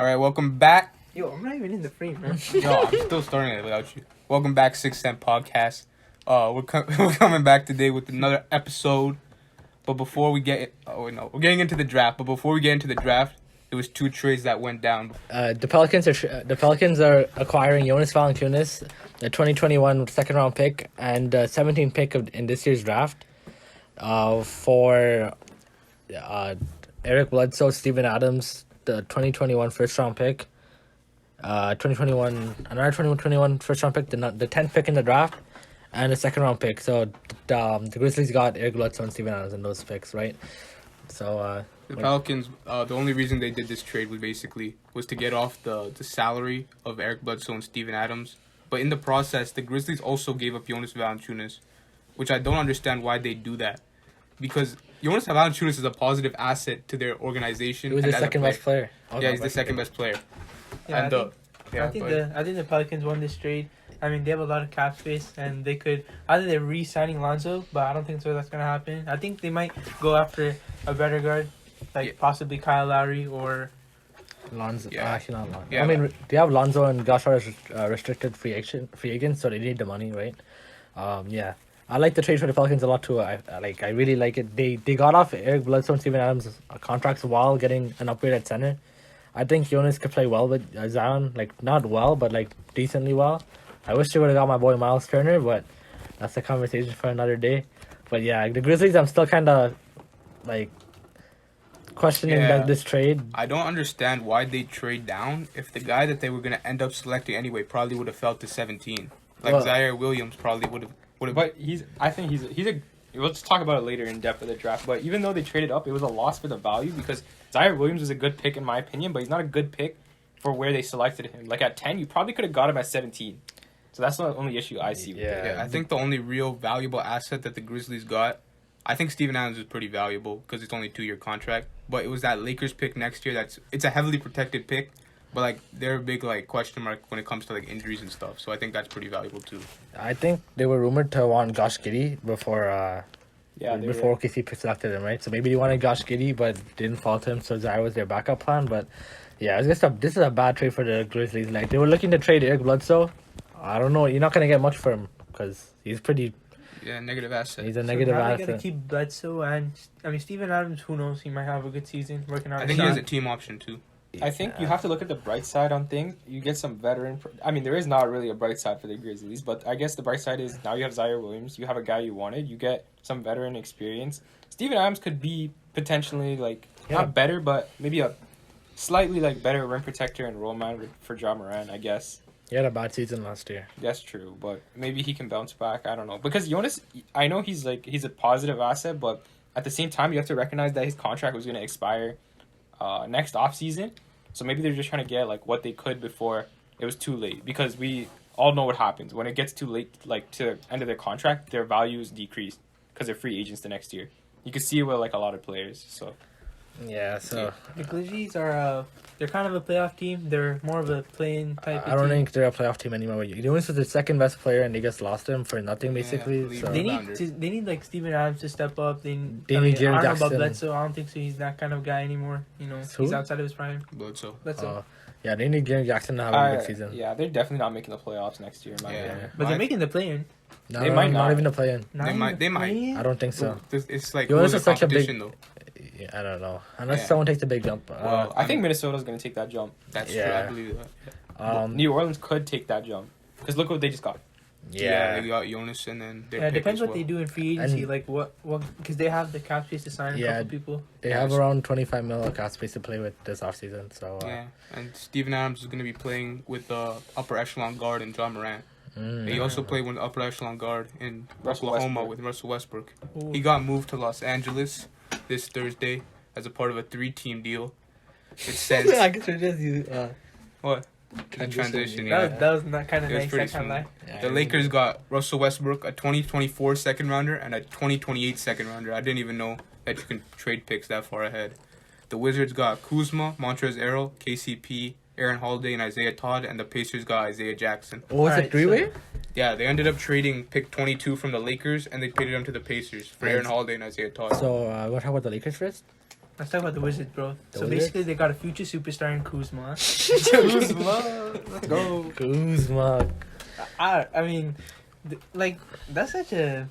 All right, welcome back. Yo, I'm not even in the frame, man. No, I'm still starting it without you. Welcome back, 6 Cent Podcast. We're coming back today with another episode. But before we get we're getting into the draft. But before we get into the draft, there was 2 trades that went down. The Pelicans are acquiring Jonas Valanciunas, the 2021 second round pick and 17th pick in this year's draft, for Eric Bledsoe, Steven Adams, the 2021 first round pick, 2021 first round pick, the 10th pick in the draft, and the second round pick. So the Grizzlies got Eric Bledsoe and Steven Adams in those picks, right? So The Pelicans, the only reason they did this trade was to get off the salary of Eric Bledsoe and Steven Adams. But in the process, the Grizzlies also gave up Jonas Valanciunas, which I don't understand why they do that. Because Jonas Valanciunas is a positive asset to their organization. he was the second best player. Yeah, he's the second best player. Yeah, And I think the Pelicans won this trade. I mean, they have a lot of cap space, and they could either they're re-signing Lonzo, but I don't think so. That's gonna happen. I think they might go after a better guard, possibly Kyle Lauri or Lonzo. Yeah. Actually, not Lonzo. Yeah, I mean, they have Lonzo and Josh Hart as restricted free agents, so they need the money, right? Yeah. I like the trade for the Pelicans a lot too. I really like it. They got off Eric Bledsoe and Steven Adams' contracts while getting an upgrade at center. I think Jonas could play well with Zion, not well, but decently well. I wish they would have got my boy Miles Turner, but that's a conversation for another day. But yeah, the Grizzlies, I'm still kind of questioning this trade. I don't understand why they trade down if the guy that they were going to end up selecting anyway probably would have fell to 17. Zaire Williams probably would have. But I think he's a. Let's talk about it later in depth of the draft. But even though they traded up, it was a loss for the value because Zaire Williams was a good pick in my opinion, but he's not a good pick for where they selected him. At 10, you probably could have got him at 17. So that's the only issue I see with it. Yeah, I think the only real valuable asset that the Grizzlies got, I think Steven Adams is pretty valuable because it's only a 2-year contract. But it was that Lakers pick next year. It's a heavily protected pick, but they're a big question mark when it comes to injuries and stuff. So I think that's pretty valuable too. I think they were rumored to want Josh Giddey before OKC selected him, right? So maybe they wanted Josh Giddey, but didn't fall to him. So Zaire was their backup plan. But yeah, this is a bad trade for the Grizzlies. They were looking to trade Eric Bledsoe. I don't know. You're not gonna get much for him because he's pretty. Yeah, negative asset. He's a negative asset. They gotta keep Bledsoe and Steven Adams. Who knows? He might have a good season working out. I think he has a team option too. I think you have to look at the bright side on things. You get some veteran. There is not really a bright side for the Grizzlies, but I guess the bright side is now you have Zaire Williams. You have a guy you wanted. You get some veteran experience. Steven Adams could be potentially not better, but maybe a slightly better rim protector and role man for Ja Morant, I guess. He had a bad season last year. That's true, but maybe he can bounce back. I don't know. Because Jonas, I know he's a positive asset, but at the same time, you have to recognize that his contract was going to expire next offseason. So maybe they're just trying to get what they could before it was too late. Because we all know what happens. When it gets too late, to the end of their contract, their values decrease because they're free agents the next year. You can see it with a lot of players. So yeah, so the Grizzlies are they're kind of a playoff team. They're more of a play-in type. I don't think they're a playoff team anymore. Jonas was the second best player, and they just lost him for nothing basically. So they need Steven Adams to step up. They need Jerry Jackson. I don't know about Bledsoe. I don't think so. He's that kind of guy anymore. He's outside of his prime. Bledsoe. Yeah, they need Jerry Jackson to have a good season. Yeah, they're definitely not making the playoffs next year. But they're making the play-in. No, they might not even a play-in. They might. I don't think so. It's Jonas is such a big. though. Yeah, I don't know. Unless someone takes a big jump. Well, I think Minnesota's going to take that jump. That's true. I believe that. New Orleans could take that jump. Because look what they just got. Yeah, they got Jonas and then it depends what they do in free agency. What because they have the cap space to sign a couple people. They have around $25 million cap space to play with this offseason. So and Steven Adams is going to be playing with the upper echelon guard and Ja Morant. He also played with the upper echelon guard in Oklahoma with Russell Westbrook. Ooh. He got moved to Los Angeles this Thursday as a part of a 3-team deal. It sends. I guess we're just what? Transition. Yeah. That was not kind of nice. Pretty smooth. The Lakers got Russell Westbrook, a 2024 second rounder, and a 2028 second rounder. I didn't even know that you can trade picks that far ahead. The Wizards got Kuzma, Montrezl Harrell, KCP, Aaron Holiday, and Isaiah Todd, and the Pacers got Isaiah Jackson. Oh, was it three-way? Yeah, they ended up trading pick 22 from the Lakers, and they traded them to the Pacers for Aaron Holiday and Isaiah Todd. So, we'll talk about the Lakers first? Let's talk about the Wizards, bro. The So Wizards? basically, they got a future superstar in Kuzma. Let's go. Kuzma. I mean, that's such a.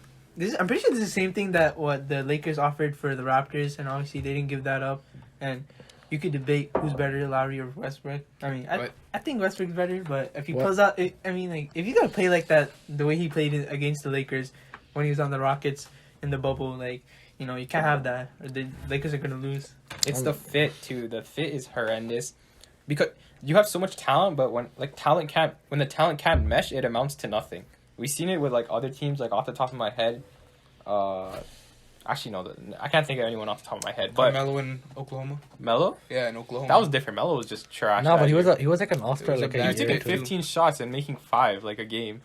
I'm pretty sure this is the same thing that what the Lakers offered for the Raptors, and obviously they didn't give that up. And you could debate who's better, Lauri or Westbrook. I mean, I think Westbrook's better, but if he pulls out, if you gotta play like that, the way he played against the Lakers when he was on the Rockets in the bubble, like, you know, you can't have that. Or the Lakers are gonna lose. It's the fit too. The fit is horrendous because you have so much talent, but when the talent can't mesh, it amounts to nothing. We've seen it with like other teams. Like off the top of my head, actually no, I can't think of anyone off the top of my head. But Melo in Oklahoma. Melo, Yeah, in Oklahoma. that was different. Melo was just trash. No, but he that was like an all-star. It was Like a a bad year. year He or took two. 15 shots and making 5 like a game.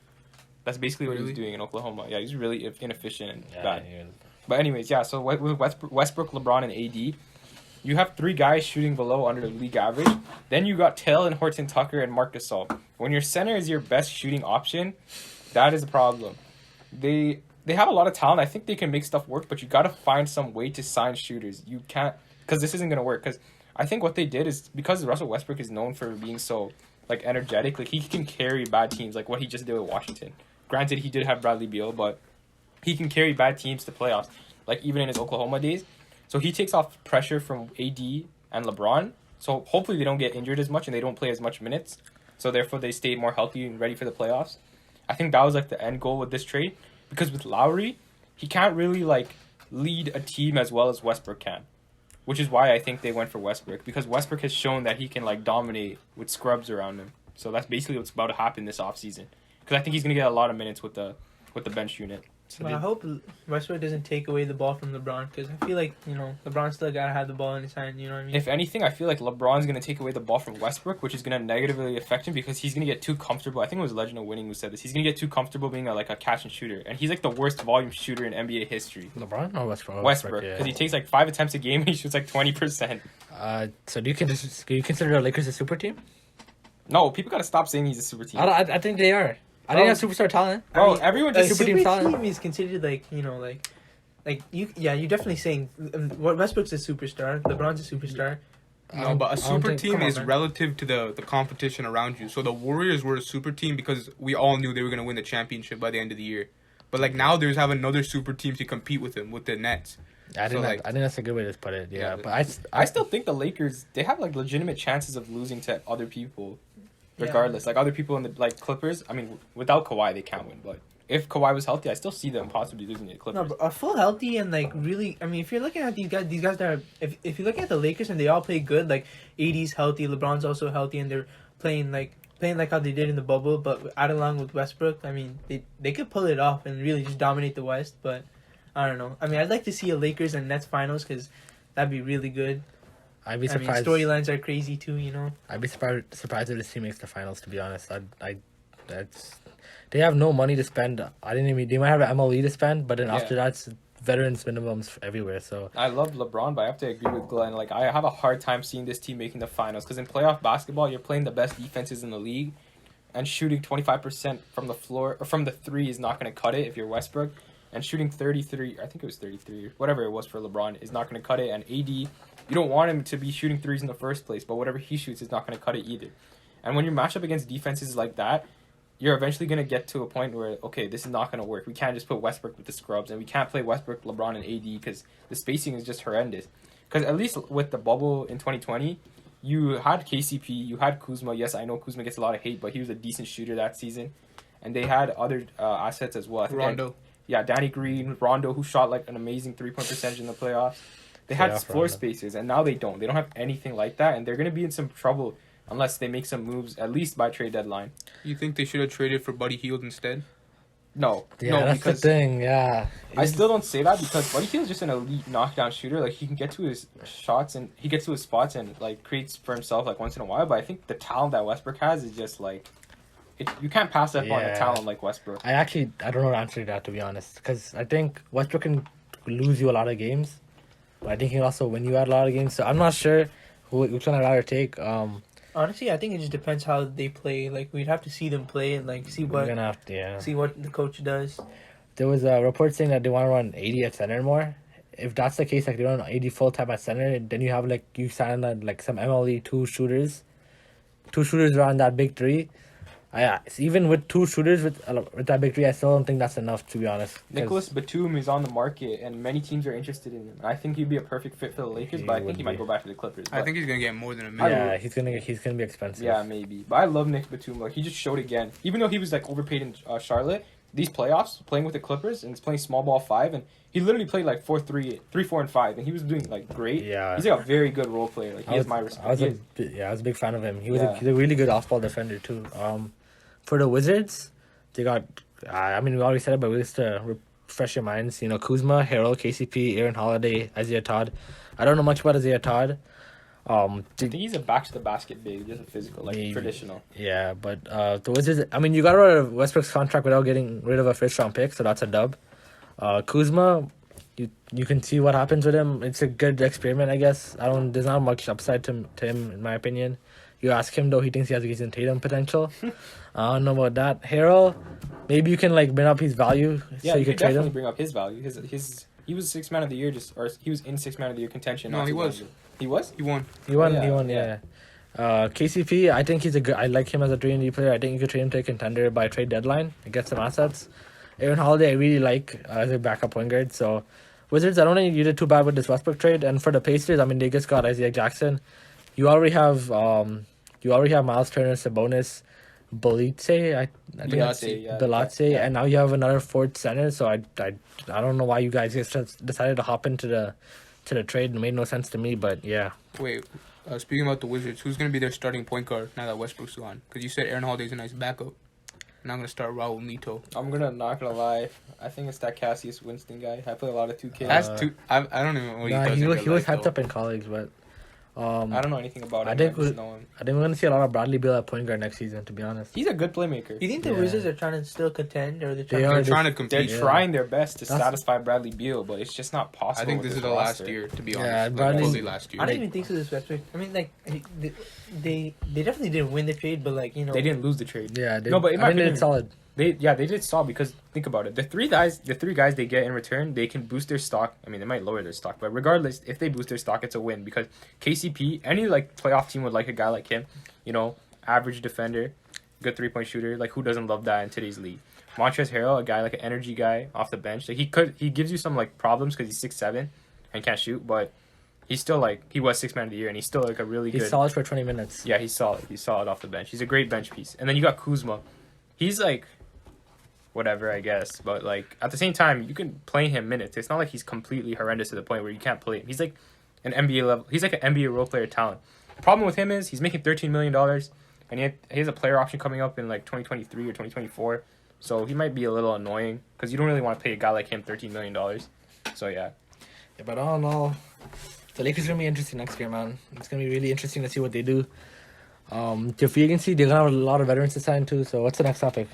That's basically what he was Really? doing in Oklahoma. Yeah, he's really inefficient and Yeah, bad. he was- But anyways, yeah. So with Westbrook, LeBron, and AD, you have 3 guys shooting below under the league average. Then you got Taylor and Horton Tucker and Marc Gasol. When your center is your best shooting option, that is a problem. They have a lot of talent. I think they can make stuff work, but you got to find some way to sign shooters. You can't, because this isn't gonna work. Because I think what they did is because Russell Westbrook is known for being so like energetic, like he can carry bad teams, like what he just did with Washington. Granted, he did have Bradley Beal, but he can carry bad teams to playoffs, like even in his Oklahoma days. So he takes off pressure from AD and LeBron. So hopefully they don't get injured as much and they don't play as much minutes. So therefore they stay more healthy and ready for the playoffs. I think that was like the end goal with this trade. Because with Lauri, he can't really like lead a team as well as Westbrook can. Which is why I think they went for Westbrook. Because Westbrook has shown that he can like dominate with scrubs around him. So that's basically what's about to happen this offseason. Because I think he's going to get a lot of minutes with the bench unit. So But I hope Westbrook doesn't take away the ball from LeBron, because I feel like, you know, LeBron still gotta have the ball in his hand. You know what I mean? if anything, I feel like LeBron's going to take away the ball from Westbrook, which is going to negatively affect him because he's going to get too comfortable. I think it was Legend of Winning who said this. He's going to get too comfortable being a catch and shooter. And he's like the worst volume shooter in NBA history. LeBron or Westbrook? Westbrook. yeah. Because he takes like 5 attempts a game and he shoots like 20%. So do you consider the Lakers a super team? No, people got to stop saying he's a super team. I think they are. I think that's superstar talent. Bro, I mean, everyone a just... super super team team, talent. is considered you're definitely saying Westbrook's a superstar, LeBron's a superstar. No, but a I don't super think- team come on, is man. relative to the competition around you. So the Warriors were a super team because we all knew they were going to win the championship by the end of the year. But like now, there's have another super team to compete with them, with the Nets. I think So, like- I think that's a good way to put it. Yeah, Yeah, but I still think the Lakers, they have like legitimate chances of losing to other people. Yeah. Regardless. Like other people in the like Clippers, I mean, without Kawhi, they can't win. But if Kawhi was healthy, I still see them possibly losing to the Clippers. No, but a full healthy and like really, I mean, if you're looking at these guys that are, if you're looking at the Lakers and they all play good, like AD's healthy, LeBron's also healthy, and they're playing like how they did in the bubble, but add along with Westbrook, I mean, they could pull it off and really just dominate the West. But I don't know. I mean, I'd like to see a Lakers and Nets finals because that'd be really good. I'd be I mean, surprised. storylines are crazy too, you know. I'd be surprised if this team makes the finals. To be honest, they have no money to spend. They might have an MLE to spend, but then Yeah. after that, it's veterans minimums everywhere. So I love LeBron, but I have to agree with Glenn. Like, I have a hard time seeing this team making the finals because in playoff basketball, you're playing the best defenses in the league, and shooting 25% from the floor or from the three is not going to cut it if you're Westbrook, and shooting 33, I think it was 33, whatever it was for LeBron, is not going to cut it. And AD, you don't want him to be shooting threes in the first place, but whatever he shoots is not going to cut it either. And when you match up against defenses like that, you're eventually going to get to a point where, okay, this is not going to work. We can't just put Westbrook with the scrubs, and we can't play Westbrook, LeBron, and AD because the spacing is just horrendous. Because at least with the bubble in 2020, you had KCP, you had Kuzma. Yes, I know Kuzma gets a lot of hate, but he was a decent shooter that season. And they had other assets as well. I think Rondo. Danny Green, Rondo, who shot like an amazing 3-point percentage in the playoffs. They had Yeah, floor Rondo. spacers, and now they don't. They don't have anything like that, and they're going to be in some trouble unless they make some moves, at least by trade deadline. You think they should have traded for Buddy Hield instead? No, yeah, no, that's because the thing. Yeah, I still don't say that because Buddy Hield's just an elite knockdown shooter. Like, he can get to his shots and he gets to his spots and like creates for himself like once in a while. But I think the talent that Westbrook has is just like, you can't pass up on a Yeah. talent like Westbrook. I don't know the answer to that, to be honest, because I think Westbrook can lose you a lot of games, but I think he can also win you at a lot of games. So I'm not sure which one I'd rather take. Honestly, I think it just depends how they play. Like, we'd have to see them play and like see We're what gonna have to, yeah. see what the coach does. There was a report saying that they want to run 80 at center more. if that's the case, like they don't AD full time at center, then you have like you sign like some MLE two shooters around that big three. Even with two shooters with that big three, I still don't think that's enough, to be honest. Nicholas Batum is on the market, and many teams are interested in him. I think he'd be a perfect fit for the Lakers, but I think he might go back to the Clippers. I think he's gonna get more than $1 million. Yeah, he's gonna be expensive. Yeah, maybe. But I love Nick Batum. Like, he just showed again. Even though he was like overpaid in Charlotte, these playoffs, playing with the Clippers and he's playing small ball 5, and he literally played like 4-3, 4 and 5, and he was doing like great. Yeah, he's like a very good role player. Like, he has my respect. I was a big fan of him. He's a really good off ball defender too. For the Wizards, they got. I mean, we already said it, but just to refresh your minds, you know, Kuzma, Harrell, KCP, Aaron Holiday, Isaiah Todd. I don't know much about Isaiah Todd. I think he's a back to the basket big, just a physical, like maybe. Traditional. Yeah, but the Wizards. I mean, you got rid of Westbrook's contract without getting rid of a first round pick, so that's a dub. Kuzma, you can see what happens with him. It's a good experiment, I guess. There's not much upside to him, in my opinion. You ask him though, he thinks he has Jason Tatum potential. I don't know about that. Harrell, maybe you can like bring up his value. Yeah, so you could trade definitely him. bring up his value. He was 6th man of the year, he was in 6th man of the year contention. No, he was. He was. He won. He won. Yeah. KCP, I think he's a good. I like him as a 3-and-D player. I think you could trade him to a contender by trade deadline and get some assets. Aaron Holiday, I really like as a backup point guard. So, Wizards, I don't think you did too bad with this Westbrook trade. And for the Pacers, I mean, they just got Isaiah Jackson. You already have Miles Turner, Sabonis, Bilatse, and now you have another fourth center. So I don't know why you guys just decided to hop into the trade. It made no sense to me, but yeah. Wait, speaking about the Wizards, who's gonna be their starting point guard now that Westbrook's gone? Because you said Aaron Holiday's a nice backup. And I'm gonna start Raul Neto. I'm not gonna lie. I think it's that Cassius Winston guy. I play a lot of 2K. I don't even know what he does. He was hyped up in college, but I don't know anything about him. I think we're gonna see a lot of Bradley Beal at point guard next season. To be honest, he's a good playmaker. You think the Wizards are trying to still contend, or they're trying to compete? They're trying their best to satisfy Bradley Beal, but it's just not possible. I think this is the last year, to be honest. Yeah, Bradley. Last year. I don't even think so. This Westbrook. I mean, like they definitely didn't win the trade, but like, you know, they didn't lose the trade. Yeah, no, but they did solid. They did solid because think about it. The three guys they get in return, they can boost their stock. I mean, they might lower their stock, but regardless, if they boost their stock, it's a win because KCP, any like playoff team would like a guy like him. You know, average defender, good 3-point shooter. Like, who doesn't love that in today's league? Montrezl Harrell, a guy like an energy guy off the bench. Like, he gives you some like problems because he's 6'7" and can't shoot, but he's still like he was 6th man of the year and he's still like a really good. He's solid for 20 minutes. Yeah, he's solid. He's solid off the bench. He's a great bench piece. And then you got Kuzma. He's like whatever, I guess, but like at the same time, you can play him minutes. It's not like he's completely horrendous to the point where you can't play him. He's like an NBA level. He's like an NBA role player talent. The problem with him is he's making $13 million, and he has a player option coming up in like 2023 or 2024. So he might be a little annoying because you don't really want to pay a guy like him $13 million. So yeah. But all in all, the Lakers are gonna be interesting next year, man. It's gonna be really interesting to see what they do. The free agency, they're gonna have a lot of veterans to sign too. So what's the next topic?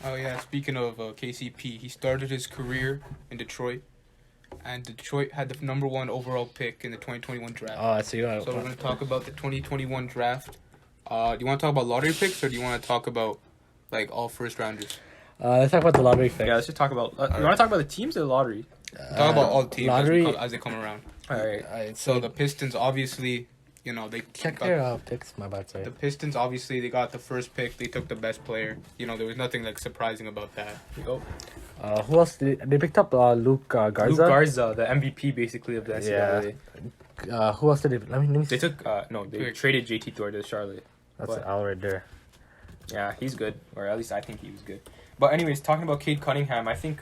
Oh yeah, speaking of KCP, he started his career in Detroit, and Detroit had the #1 overall pick in the 2021 draft. So we're going to talk about the 2021 draft. Do you want to talk about lottery picks, or do you want to talk about like all first rounders? Let's talk about the lottery picks. Yeah, let's just talk about. You want to talk about the teams or the lottery? Talk about all the teams lottery as they come around. All right. So the Pistons, obviously, you know, they check their picks. My bad, sorry. The Pistons, obviously, they got the first pick. They took the best player. You know, there was nothing like surprising about that. Who else? They picked up Luke Garza. Luke Garza, the MVP basically of the NCAA. Yeah. Who else did they? Let me They took they traded JT Thor to Charlotte. That's Al right there. Yeah, he's good, or at least I think he was good. But anyways, talking about Cade Cunningham, I think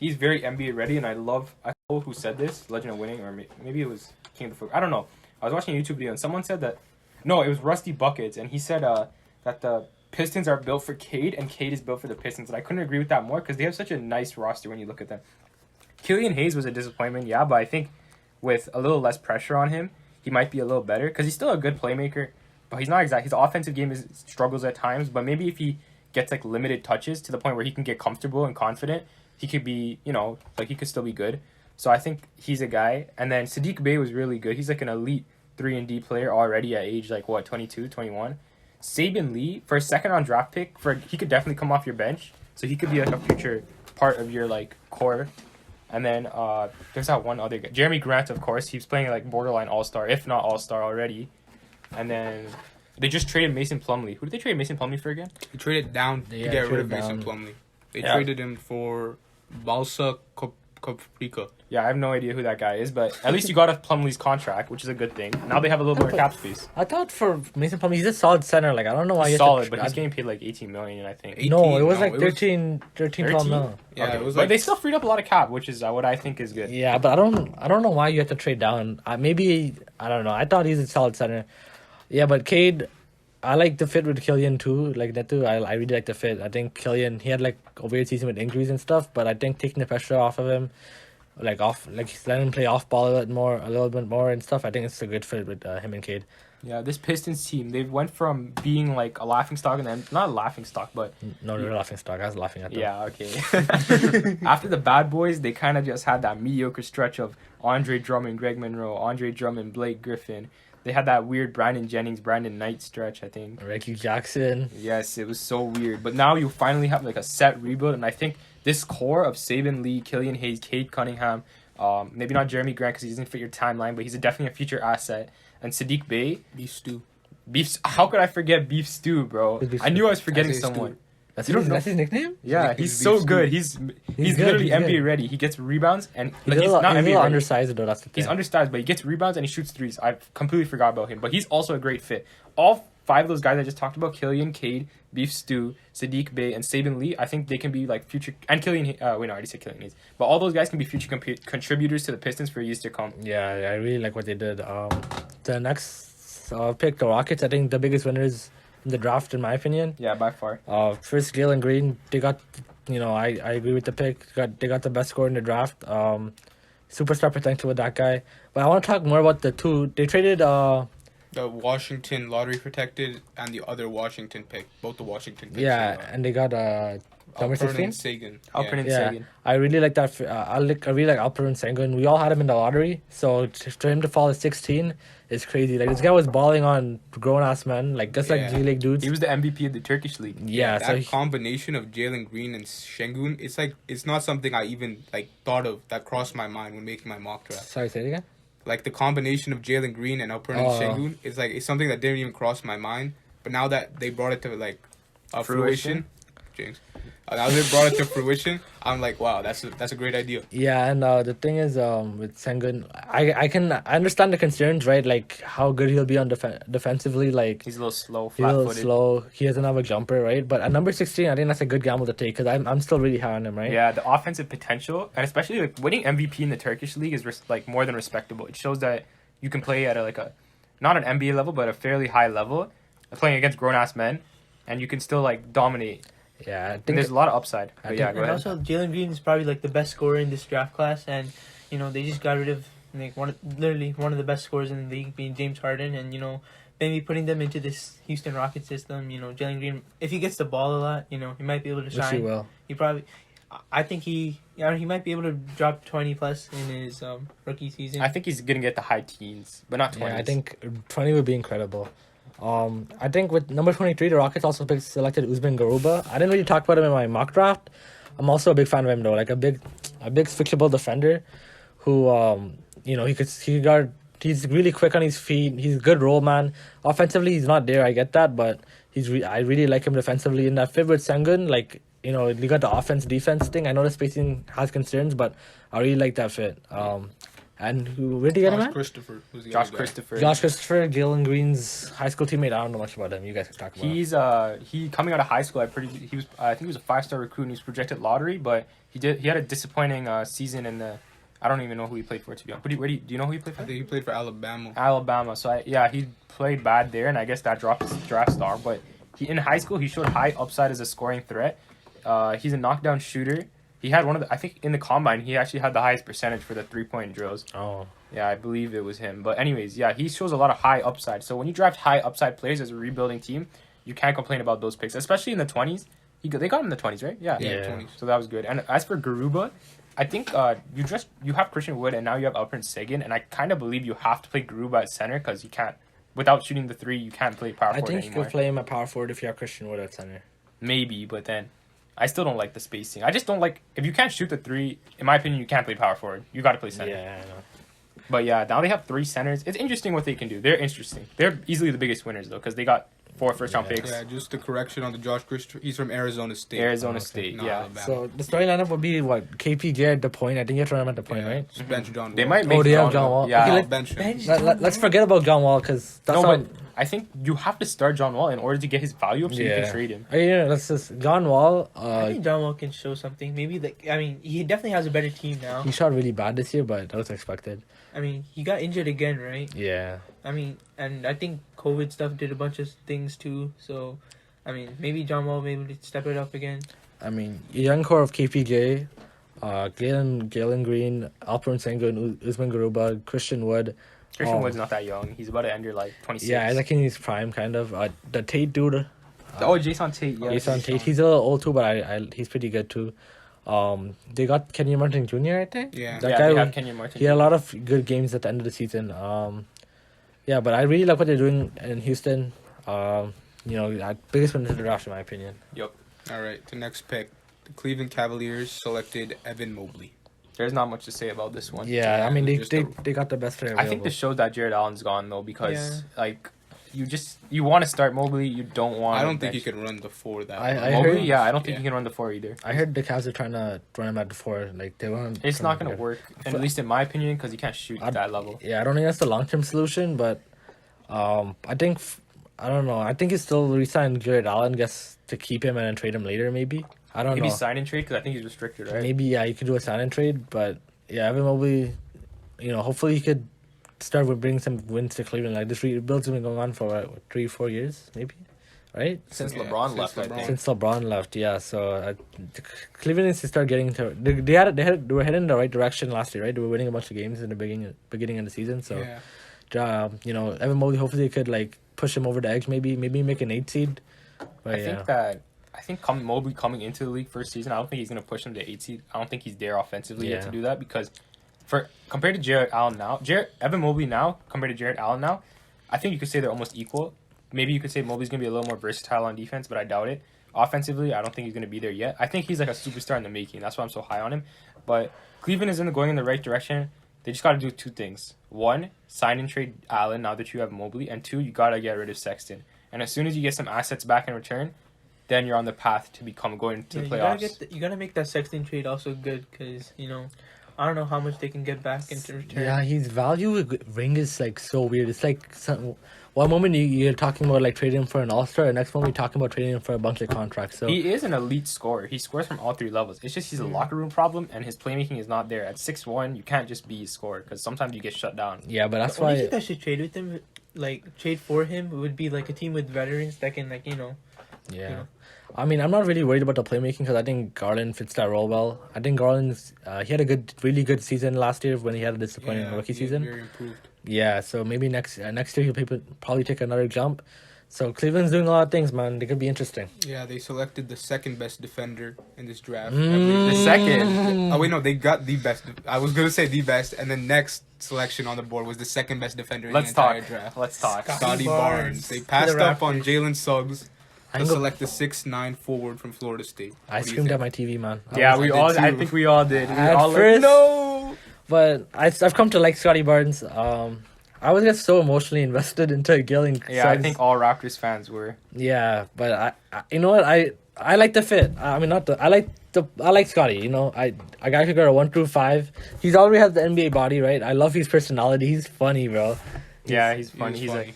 he's very NBA ready, and I don't know who said this, Legend of Winning, or maybe it was King of the Folk. I don't know. I was watching a YouTube video and someone said that, no, it was Rusty Buckets, and he said that the Pistons are built for Cade and Cade is built for the Pistons, and I couldn't agree with that more because they have such a nice roster when you look at them. Killian Hayes was a disappointment, yeah, but I think with a little less pressure on him, he might be a little better because he's still a good playmaker, but he's not exact. His offensive game struggles at times, but maybe if he gets like limited touches to the point where he can get comfortable and confident, he could be, like he could still be good. So I think he's a guy. And then Sadiq Bey was really good. He's like an elite 3-and-D player already at age 22, 21. Saban Lee, for a second-round draft pick, he could definitely come off your bench. So he could be like a future part of your like core. And then there's that one other guy, Jeremy Grant, of course. He's playing like borderline all-star, if not all-star already. And then they just traded Mason Plumlee. Who did they trade Mason Plumlee for again? They traded down to get rid of Mason Plumlee. They traded him for Balsa Koprika. Yeah, I have no idea who that guy is, but at least you got off Plumlee's contract, which is a good thing. Now they have a little more cap space. I thought for Mason Plumlee, he's a solid center. Like, I don't know why He's solid, but he's getting paid like 18 million, I think. 18, no, it was like it was 13, 12 million. Yeah, Okay. it was but like they still freed up a lot of cap, which is what I think is good. Yeah, but I don't know why you have to trade down. Maybe, I don't know. I thought he's a solid center. Yeah, but Cade, I like the fit with Killian too. Like that too. I really like the fit. I think Killian, he had like a weird season with injuries and stuff, but I think taking the pressure off of him, like letting him play off ball a little bit more and stuff. I think it's a good fit with him and Cade. Yeah, this Pistons team, they went from being like a laughingstock and then not a laughingstock, but No, they're laughing stock. I was laughing at them. yeah, okay. After the bad boys, they kind of just had that mediocre stretch of Andre Drummond, Greg Monroe, Andre Drummond, Blake Griffin. They had that weird Brandon Jennings, Brandon Knight stretch, I think. Reggie Jackson. Yes, it was so weird. But now you finally have like a set rebuild, and I think this core of Saban Lee, Killian Hayes, Cade Cunningham, maybe not Jeremy Grant because he doesn't fit your timeline, but he's definitely a future asset. And Sadiq Bey. Beef stew. How could I forget Beef Stew, bro? Who's Beef I knew I was Stew? forgetting Isaiah someone. Stewart. That's You don't know? that's his nickname? Yeah, He's he's Beef so Stew. good. He's good, literally he's NBA good. ready. He gets rebounds and He's, like, a he's little, not he's a NBA little ready. undersized though. That's the thing. He's undersized, but he gets rebounds and he shoots threes. I've completely forgot about him, but he's also a great fit. All 5 of those guys I just talked about, Killian, Cade, Beef Stew, Sadiq Bey, and Saban Lee, I think they can be like future... And Killian... wait, no, I already said Killian Hayes. But all those guys can be future contributors to the Pistons for years to come. Yeah, I really like what they did. The next pick, the Rockets, I think the biggest winners in the draft, in my opinion. Yeah, by far. First, Jalen Green, they got, I agree with the pick. They got the best score in the draft. Superstar potential with that guy. But I want to talk more about the two. They traded... The Washington lottery protected and the other Washington pick. Both the Washington picks. yeah, and they got number Alpern 16. and Sagan. Alpern and Yeah, Sagan. I really like that. I really like Alperen Sengun. We all had him in the lottery, so for him to fall to 16 is crazy. Like this guy was balling on grown ass men, like just like Yeah. G League dudes. He was the MVP of the Turkish league. yeah, That so he, combination of Jalen Green and Şengün, it's not something I even thought of that crossed my mind when making my mock draft. sorry, say it again. Like the combination of Jalen Green and Alpern and Şengün is it's something that didn't even cross my mind. But now that they brought it to fruition, James. Now they brought it to fruition. I'm like, wow, that's a great idea. Yeah, and the thing is, with Sengun, I understand the concerns, right? Like how good he'll be on defensively. Like He's a little slow, he's a little flat-footed. slow. He doesn't have a jumper, right? But at number 16, I think that's a good gamble to take because I'm still really high on him, right? Yeah, the offensive potential, and especially like winning MVP in the Turkish league is more than respectable. It shows that you can play at not an NBA level, but a fairly high level, playing against grown ass men, and you can still like dominate. Yeah, I And think there's a lot of upside. I But yeah, think- go And ahead. also, Jalen Green is probably like the best scorer in this draft class, and they just got rid of like literally one of the best scorers in the league, being James Harden, and maybe putting them into this Houston Rockets system. Jalen Green, if he gets the ball a lot, he might be able to which he shine. will. He probably, I think he might be able to drop 20 plus in his rookie season. I think he's gonna get the high teens, but not 20s. Yeah, I think 20 would be incredible. I think with number 23, the Rockets also selected Usman Garuba. I didn't really talk about him in my mock draft. I'm also a big fan of him though, like a big fixable defender, who he's really quick on his feet. He's a good role man. Offensively, he's not there. I get that, but I really like him defensively. In that fit with Sengun, you got the offense-defense thing. I know the spacing has concerns, but I really like that fit. And where did you get him Josh at? Christopher. Who's the Josh other guy? Christopher. Josh Christopher, Jalen Green's high school teammate. I don't know much about him. You guys can talk about him. He's he coming out of high school. I think he was a 5-star recruit and he was projected lottery, but he had a disappointing season in the. I don't even know who he played for, to be honest. Do you know who he played I for? think he played for Alabama. Alabama. So he played bad there, and I guess that dropped his draft star. But in high school he showed high upside as a scoring threat. He's a knockdown shooter. He had I think in the combine he actually had the highest percentage for the 3-point drills. Oh. Yeah, I believe it was him. But anyways, yeah, he shows a lot of high upside. So when you draft high upside players as a rebuilding team, you can't complain about those picks, especially in the 20s. They got him in the 20s, right? Yeah. Yeah. 20s. So that was good. And as for Garuba, I think you have Christian Wood and now you have Alperen Sengun, and I kind of believe you have to play Garuba at center because you can't, without shooting the 3, you can't play power I forward think you anymore. could play him at power forward if you have Christian Wood at center. Maybe, but then I still don't like the spacing. I just don't like if you can't shoot the three. In my opinion, you can't play power forward. You got to play center. Yeah, I know. But yeah, now they have 3 centers. It's interesting what they can do. They're interesting. They're easily the biggest winners though because they got 4 first-round picks. Yeah, just a correction on the Josh Christopher. He's from Arizona State. Arizona State, not yeah. Alabama. So the starting lineup would be what? KPJ at the point. I think you have to run him at the point, right? Just bench John Wall. They might make they have John Wall. Yeah. Okay, I'll let- bench him. Let's forget about John Wall because that's No, not. but I think you have to start John Wall in order to get his value up so you can trade him. Yeah, let's just John Wall. I think John Wall can show something. Maybe he definitely has a better team now. He shot really bad this year, but that was expected. I mean, he got injured again, right? Yeah. I mean, and I think COVID stuff did a bunch of things too. So, I mean, maybe John Wall maybe step it up again. I mean, young core of KPJ, Galen Green, Alperen Sengun, Usman Garuba, Christian Wood. Christian Wood's not that young. He's about to enter like 26. Yeah, I think he's prime kind of. The Tate dude. Jason Tate. Yeah, Jason Tate. He's a little old too, but he's pretty good too. They got Kenyon Martin Jr. I think. Yeah. That yeah, guy. they have Kenyon Martin. He had a lot of good games at the end of the season. Yeah, but I really like what they're doing in Houston. Biggest win of the draft in my opinion. Yep. All right, the next pick. The Cleveland Cavaliers selected Evan Mobley. There's not much to say about this one. Yeah, I mean just they got the best player I available. think this shows that Jared Allen's gone though because you want to start Mobley, you don't want. I don't think he can run the 4 that I well. Mobley, heard- I don't think yeah. he can run the 4 either. I heard the Cavs are trying to run him at the 4. Like they want. It's not gonna work, and at least in my opinion, because he can't shoot at that level. Yeah, I don't think that's the long term solution, but I think I don't know. I think he still resign Jared Allen, guess to keep him and then trade him later. Maybe I don't Maybe know. sign and trade because I think he's restricted, right? Maybe you could do a sign and trade, but yeah, Evan Mobley, hopefully he could start with bringing some wins to Cleveland. Like this rebuild's been going on for what, 3-4 years, maybe, right? Since Yeah, LeBron since left, I LeBron. think. Since LeBron left, yeah. So Cleveland needs to start getting to. They were heading in the right direction last year, right? They were winning a bunch of games in the beginning of the season. So, Yeah. Evan Mobley hopefully could like push him over the edge, maybe make an 8 seed. But I think Mobley coming into the league first season, I don't think he's gonna push him to 8 seed. I don't think he's there offensively yet to do that because, compared to Jared Allen now, Evan Mobley now compared to Jared Allen now, I think you could say they're almost equal. Maybe you could say Mobley's gonna be a little more versatile on defense, but I doubt it. Offensively, I don't think he's gonna be there yet. I think he's like a superstar in the making. That's why I'm so high on him. But Cleveland is going in the right direction. They just got to do 2 things. 1, sign and trade Allen now that you have Mobley. And 2, you got to get rid of Sexton. And as soon as you get some assets back in return, then you're on the path to going to the playoffs. You gotta make that Sexton trade also good because I don't know how much they can get back into return. Yeah, his value ring is like so weird. It's like one moment you're talking about like trading him for an all-star, and next moment you're talking about trading him for a bunch of contracts. So He is an elite scorer. He scores from all 3 levels. It's just he's a locker room problem, and his playmaking is not there. At 6'1", you can't just be a scorer because sometimes you get shut down. yeah, but that's The only why. team that should trade with him, trade for him, would be like a team with veterans that can Yeah. I mean, I'm not really worried about the playmaking because I think Garland fits that role well. I think Garland's he had a really good season last year when he had a disappointing rookie season. Very improved. Yeah, so maybe next year he'll probably take another jump. So Cleveland's doing a lot of things, man. They could be interesting. Yeah, they selected the 2nd best defender in this draft. The second. Oh wait, no, they got the best. I was gonna say the best, and then next selection on the board was the 2nd best defender in the entire draft. Let's talk. Scotty Barnes. Barnes. They To passed the up on Raptors. Jalen Suggs I to can go- select the 6'9" forward from Florida State. I What do you screamed think? at my TV, man. Yeah, I I think we all did. We At all first- No. But I've come to like Scotty Barnes. I was just so emotionally invested into Gilling. Yeah, I think all Raptors fans were. Yeah, but I you know what? I like the fit. I mean, not the. I like Scotty. A guy could go 1 through 5. He's already has the NBA body, right? I love his personality. He's funny, bro. Yeah, he's funny. He's funny. like,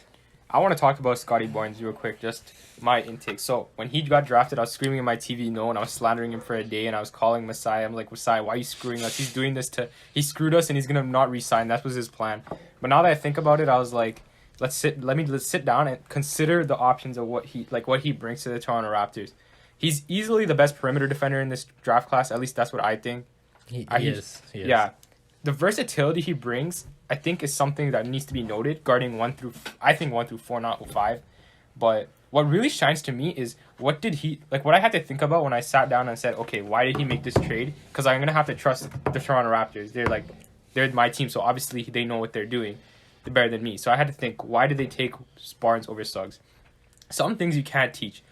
I want to talk about Scotty Barnes real quick, just my intake. So when he got drafted, I was screaming at my TV no, and I was slandering him for a day, and I was calling Masai. I'm like, Masai, why are you screwing us? He's doing this he screwed us, and he's gonna not re-sign. That was his plan. But now that I think about it, I was like, let's sit down and consider the options of what he brings to the Toronto Raptors. He's easily the best perimeter defender in this draft class. At least that's what I think. He He is. Yeah, the versatility he brings, I think, is something that needs to be noted. Guarding 1 through 4, not 5. But what really shines to me is what I had to think about when I sat down and said, okay, why did he make this trade? Because I'm gonna have to trust the Toronto Raptors. They're my team, so obviously they know what they're doing. They're better than me. So I had to think, why did they take Barnes over Suggs? Some things you can't teach,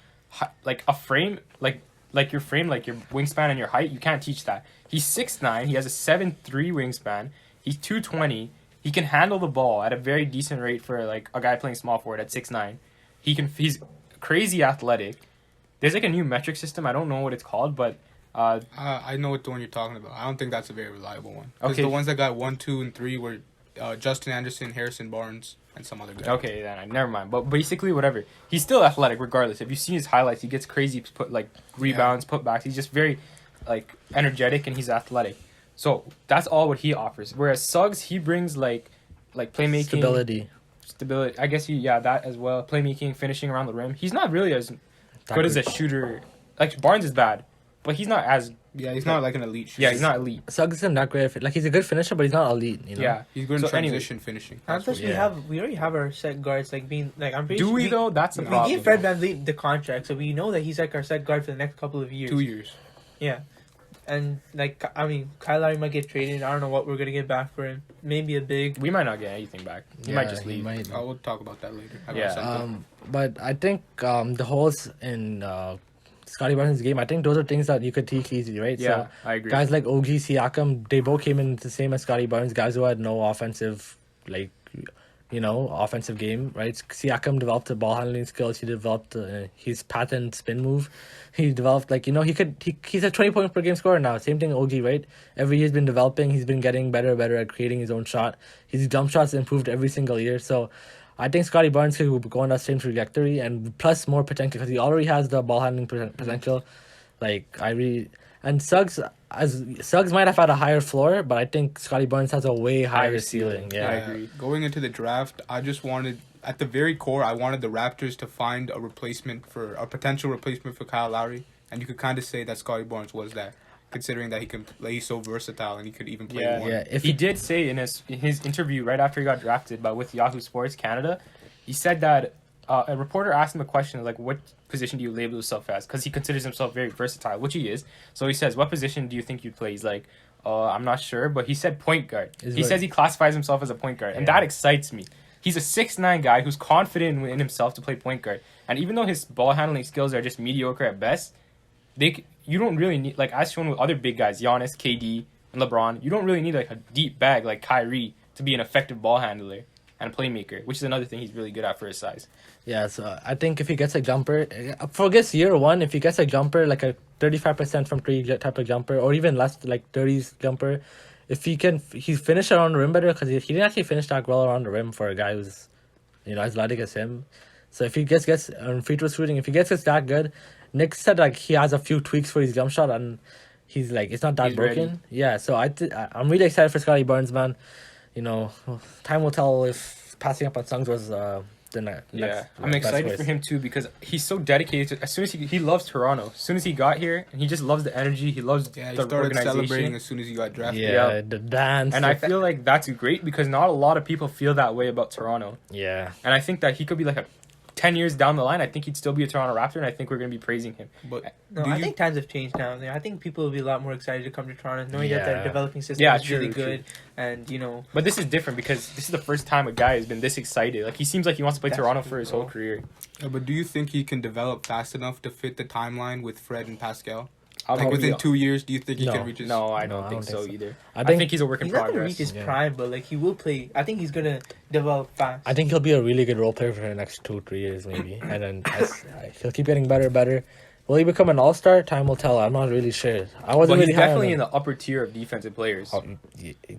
like a frame, like like your frame, like your wingspan and your height, you can't teach that. He's 6'9", he has a 7'3" wingspan, he's 220, he can handle the ball at a very decent rate for like a guy playing small forward at 6'9". He's crazy athletic. There's like a new metric system, I don't know what it's called, but I know what the one you're talking about. I don't think that's a very reliable one. Because Okay. the ones that got 1, 2, and 3 were Justin Anderson, Harrison Barnes, and some other guy. okay, then never mind. But basically, whatever. He's still athletic regardless. If you see his highlights, he gets crazy rebounds, putbacks. He's just very like energetic and he's athletic. So that's all what he offers. Whereas Suggs, he brings like playmaking, stability. I guess that as well. Playmaking, finishing around the rim. He's not really as good as a shooter. Like Barnes is bad, but he's not as. Yeah, he's not like an elite shooter. Yeah, he's not elite. Suggs isn't that great. Like he's a good finisher, but he's not elite. You know? Yeah, He's good in So transition finishing. And That's plus, what- we already have our set guards like being like I'm pretty do sure we though? That's the we problem. gave Fred VanVleet the contract, so we know that he's like our set guard for the next couple of years. 2 years. Yeah, and like I mean, Kyle Lowry might get traded. I don't know what we're gonna get back for him. Maybe a big. We might not get anything back. He might just leave. We'll talk about that later. I got Yeah. something. But I think the holes in Scotty Barnes' game, I think those are things that you could teach easily, right? Yeah, So I agree. guys like OG, Siakam, they both came in the same as Scotty Barnes. Guys who had no offensive, offensive game, right? Siakam developed the ball handling skills. He developed his patent spin move. He developed he's a 20-point per game scorer now. Same thing OG, right? Every year he's been developing. He's been getting better at creating his own shot. His jump shots improved every single year. So I think Scotty Barnes could go on that same trajectory and plus more potential because he already has the ball handling potential. And Suggs might have had a higher floor, but I think Scotty Barnes has a way higher ceiling. I Yeah. agree. Going into the draft, I just wanted, at the very core, I wanted the Raptors to find a potential replacement for Kyle Lowry, and you could kind of say that Scotty Barnes was that, considering that he can play so versatile and he could even play one. Yeah. If He did say in his interview right after he got drafted, but with Yahoo Sports Canada, he said that a reporter asked him a question like, "What position do you label yourself as?" Because he considers himself very versatile, which he is. So he says, "What position do you think you'd play?" He's like, "I'm not sure," but he said point guard. He says he classifies himself as a point guard, and that excites me. He's a 6'9" guy who's confident in himself to play point guard, and even though his ball handling skills are just mediocre at best, you don't really need, like as shown with other big guys, Giannis, KD, and LeBron, you don't really need like a deep bag like Kyrie to be an effective ball handler and playmaker, which is another thing he's really good at for his size. Yeah, so I think if he gets a jumper, for this year one, if he gets a jumper, like a 35% from 3 type of jumper, or even less, like 30s jumper, if he's finished around the rim better, because he didn't actually finish that well around the rim for a guy who's, as athletic as him. So if he gets free throw shooting, if he gets that good, Nick said like he has a few tweaks for his jump shot, and he's like, it's not that He's broken. ready. Yeah, so I'm really excited for Scotty Barnes, man. Time will tell if passing up on Suggs was the next. I'm excited for him too because he's so dedicated. As soon as he loves Toronto. As soon as he got here, and he just loves the energy. He loves He the started organization. celebrating as soon as he got drafted. Yeah, the dance. And I feel like that's great because not a lot of people feel that way about Toronto. Yeah. And I think that he could be like 10 years down the line, I think he'd still be a Toronto Raptor, and I think we're going to be praising him. But No, I think times have changed now. I think people will be a lot more excited to come to Toronto, knowing that their Yeah. developing system Yeah, is true, really true. good, and But this is different because this is the first time a guy has been this excited. Like, he seems like he wants to play That's Toronto true, for his bro. whole career. but do you think he can develop fast enough to fit the timeline with Fred and Pascal? I'll Like probably within be- 2 years, do you think he No. can reach his? No, I No, don't think so either. I I think- think he's a work in he's not gonna progress. reach his Yeah. prime, but like he will play. I think he's gonna develop fast. I think he'll be a really good role player for the next 2-3 years, maybe. And then he'll keep getting better and better. Will he become an all-star? Time will tell. I'm not really sure. I wasn't Well, really he's high on definitely him. in the upper tier of defensive players.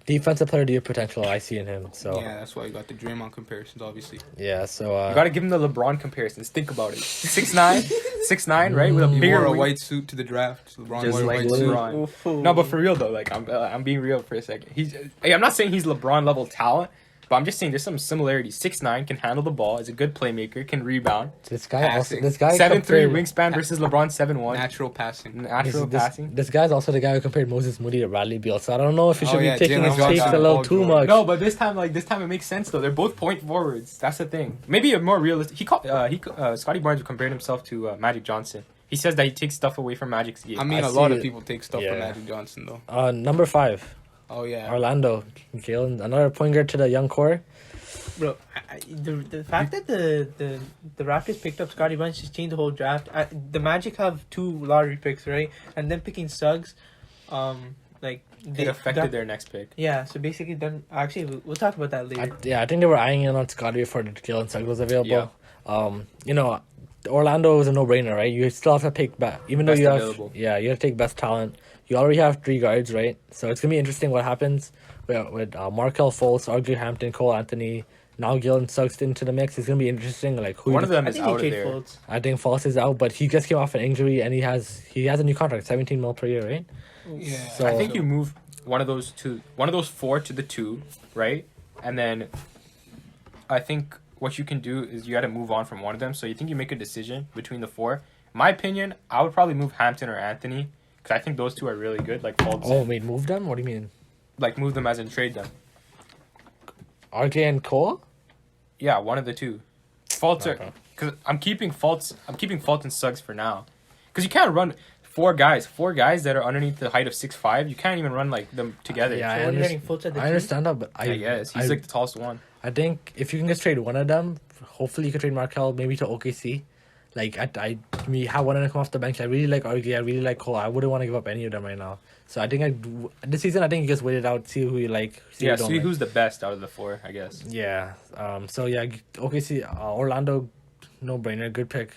Defensive player of the year potential I see in him. So Yeah, that's why you got the Draymond comparisons, obviously. so You got to give him the LeBron comparisons. Think about it. 6'9", 6'9", right? With a He bigger wore a wing. white suit to the draft. LeBron Just wore a like white suit. LeBron. No, but for real though, like I'm being real for a second. I'm not saying he's LeBron level talent, but I'm just saying there's some similarities. 6'9", can handle the ball, is a good playmaker, can rebound. this guy Passing. 7'3" compared- wingspan versus LeBron 7'1". Natural passing. Natural passing. This guy's also the guy who compared Moses Moody to Bradley Beal. So I don't know if he Oh, should yeah, be taking Jalen his Johnson, takes a little Paul too George. much. No, but this time it makes sense though. They're both point forwards. That's the thing. Maybe a more realistic. Scotty Barnes compared himself to Magic Johnson. He says that he takes stuff away from Magic's game. I mean, I a lot see of it. people take stuff Yeah. from Magic Johnson, though. Number 5, Oh, yeah. Orlando. Jalen, another point guard to the young core. Bro, The fact that the Raptors picked up Scotty Barnes just changed the whole draft. The Magic have 2 lottery picks, right? And then picking Suggs, like It affected their next pick. Yeah, so basically, then actually we'll talk about that later. I think they were eyeing in on Scotty before Jalen Suggs was available. Yeah. Orlando is a no-brainer, right? You still have to pick back, even Best though available. you have to take best talent. You already have 3 guards, right? So it's gonna be interesting what happens with Markelle Fultz, RJ Hampton, Cole Anthony. Now Jalen Suggs into the mix. It's gonna be interesting. Like who? One of them I is think out they of trade there. Fultz. I think Fultz is out, but he just came off an injury and he has a new contract, 17 mil per year, right? Yeah. So I think you move one of those 4 to the 2, right? And then I think what you can do is you got to move on from one of them. So you think you make a decision between the 4. In my opinion, I would probably move Hampton or Anthony because I think those 2 are really good. Like Fultz. Oh, wait, move them? What do you mean? Like move them as in trade them. RJ and Cole? Yeah, one of the 2. Fultz Okay. because I'm keeping Fultz and Suggs for now. Because you can't run 4 guys that are underneath the height of 6'5". You can't even run like them together. Yeah, So I what are you understand. getting Fultz at the I 2? understand that, but I guess he's like the tallest one. I think if you can just trade one of them, hopefully you can trade Markelle maybe to OKC. Like we have one of them come off the bench. I really like RJ. I really like Cole. I wouldn't want to give up any of them right now. So I think this season I think you just wait it out, see who you like. See who's the best out of the 4, I guess. Yeah. So yeah, OKC, Orlando, no brainer, good pick.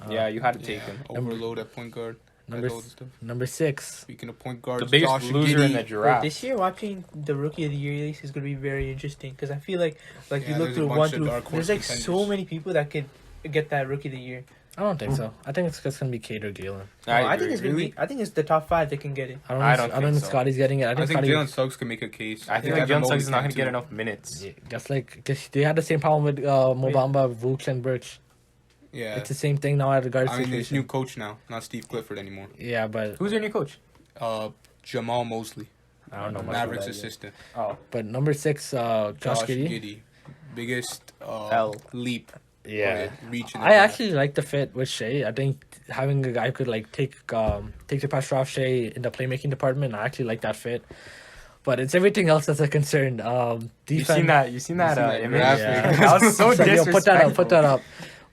Yeah, you had to take him. Overload at point guard. Number That all the stuff. number 6. Speaking of point guards, The biggest Josh loser Giddey. in the draft. This year, watching the Rookie of the Year race is going to be very interesting because I feel like Yeah, you look there's a through bunch 1 of through. dark horse There's like so contenders. many people that could get that Rookie of the Year. I don't think so. I think it's just gonna be Kate or Jalen. I think agree. it's gonna be. I think it's the top 5 that can get it. I don't think think so. Scotty's getting it. I I think think Scotty. Jalen Suggs can make a case. I think Yeah. Jalen Mobley Suggs is not can going to get too. enough minutes. Yeah, just like they had the same problem with Mobamba, Vooch, and Birch. Yeah. It's the same thing now at the guard I mean, there's situation. new coach now, not Steve Clifford anymore. Yeah, but Who's your new coach? Jamal Mosley, I don't know much Mavericks about that yet. assistant. Oh, But number 6, Josh Giddey. Biggest L. leap. Yeah. or reach in the I draft. actually like the fit with Shea. I think having a guy who could like take the pressure off Shea in the playmaking department, I actually like that fit. But it's everything else that's a concern. Defense. you seen that? You seen that that image? graphic? Yeah. That was so So, yo, disrespectful. put that up.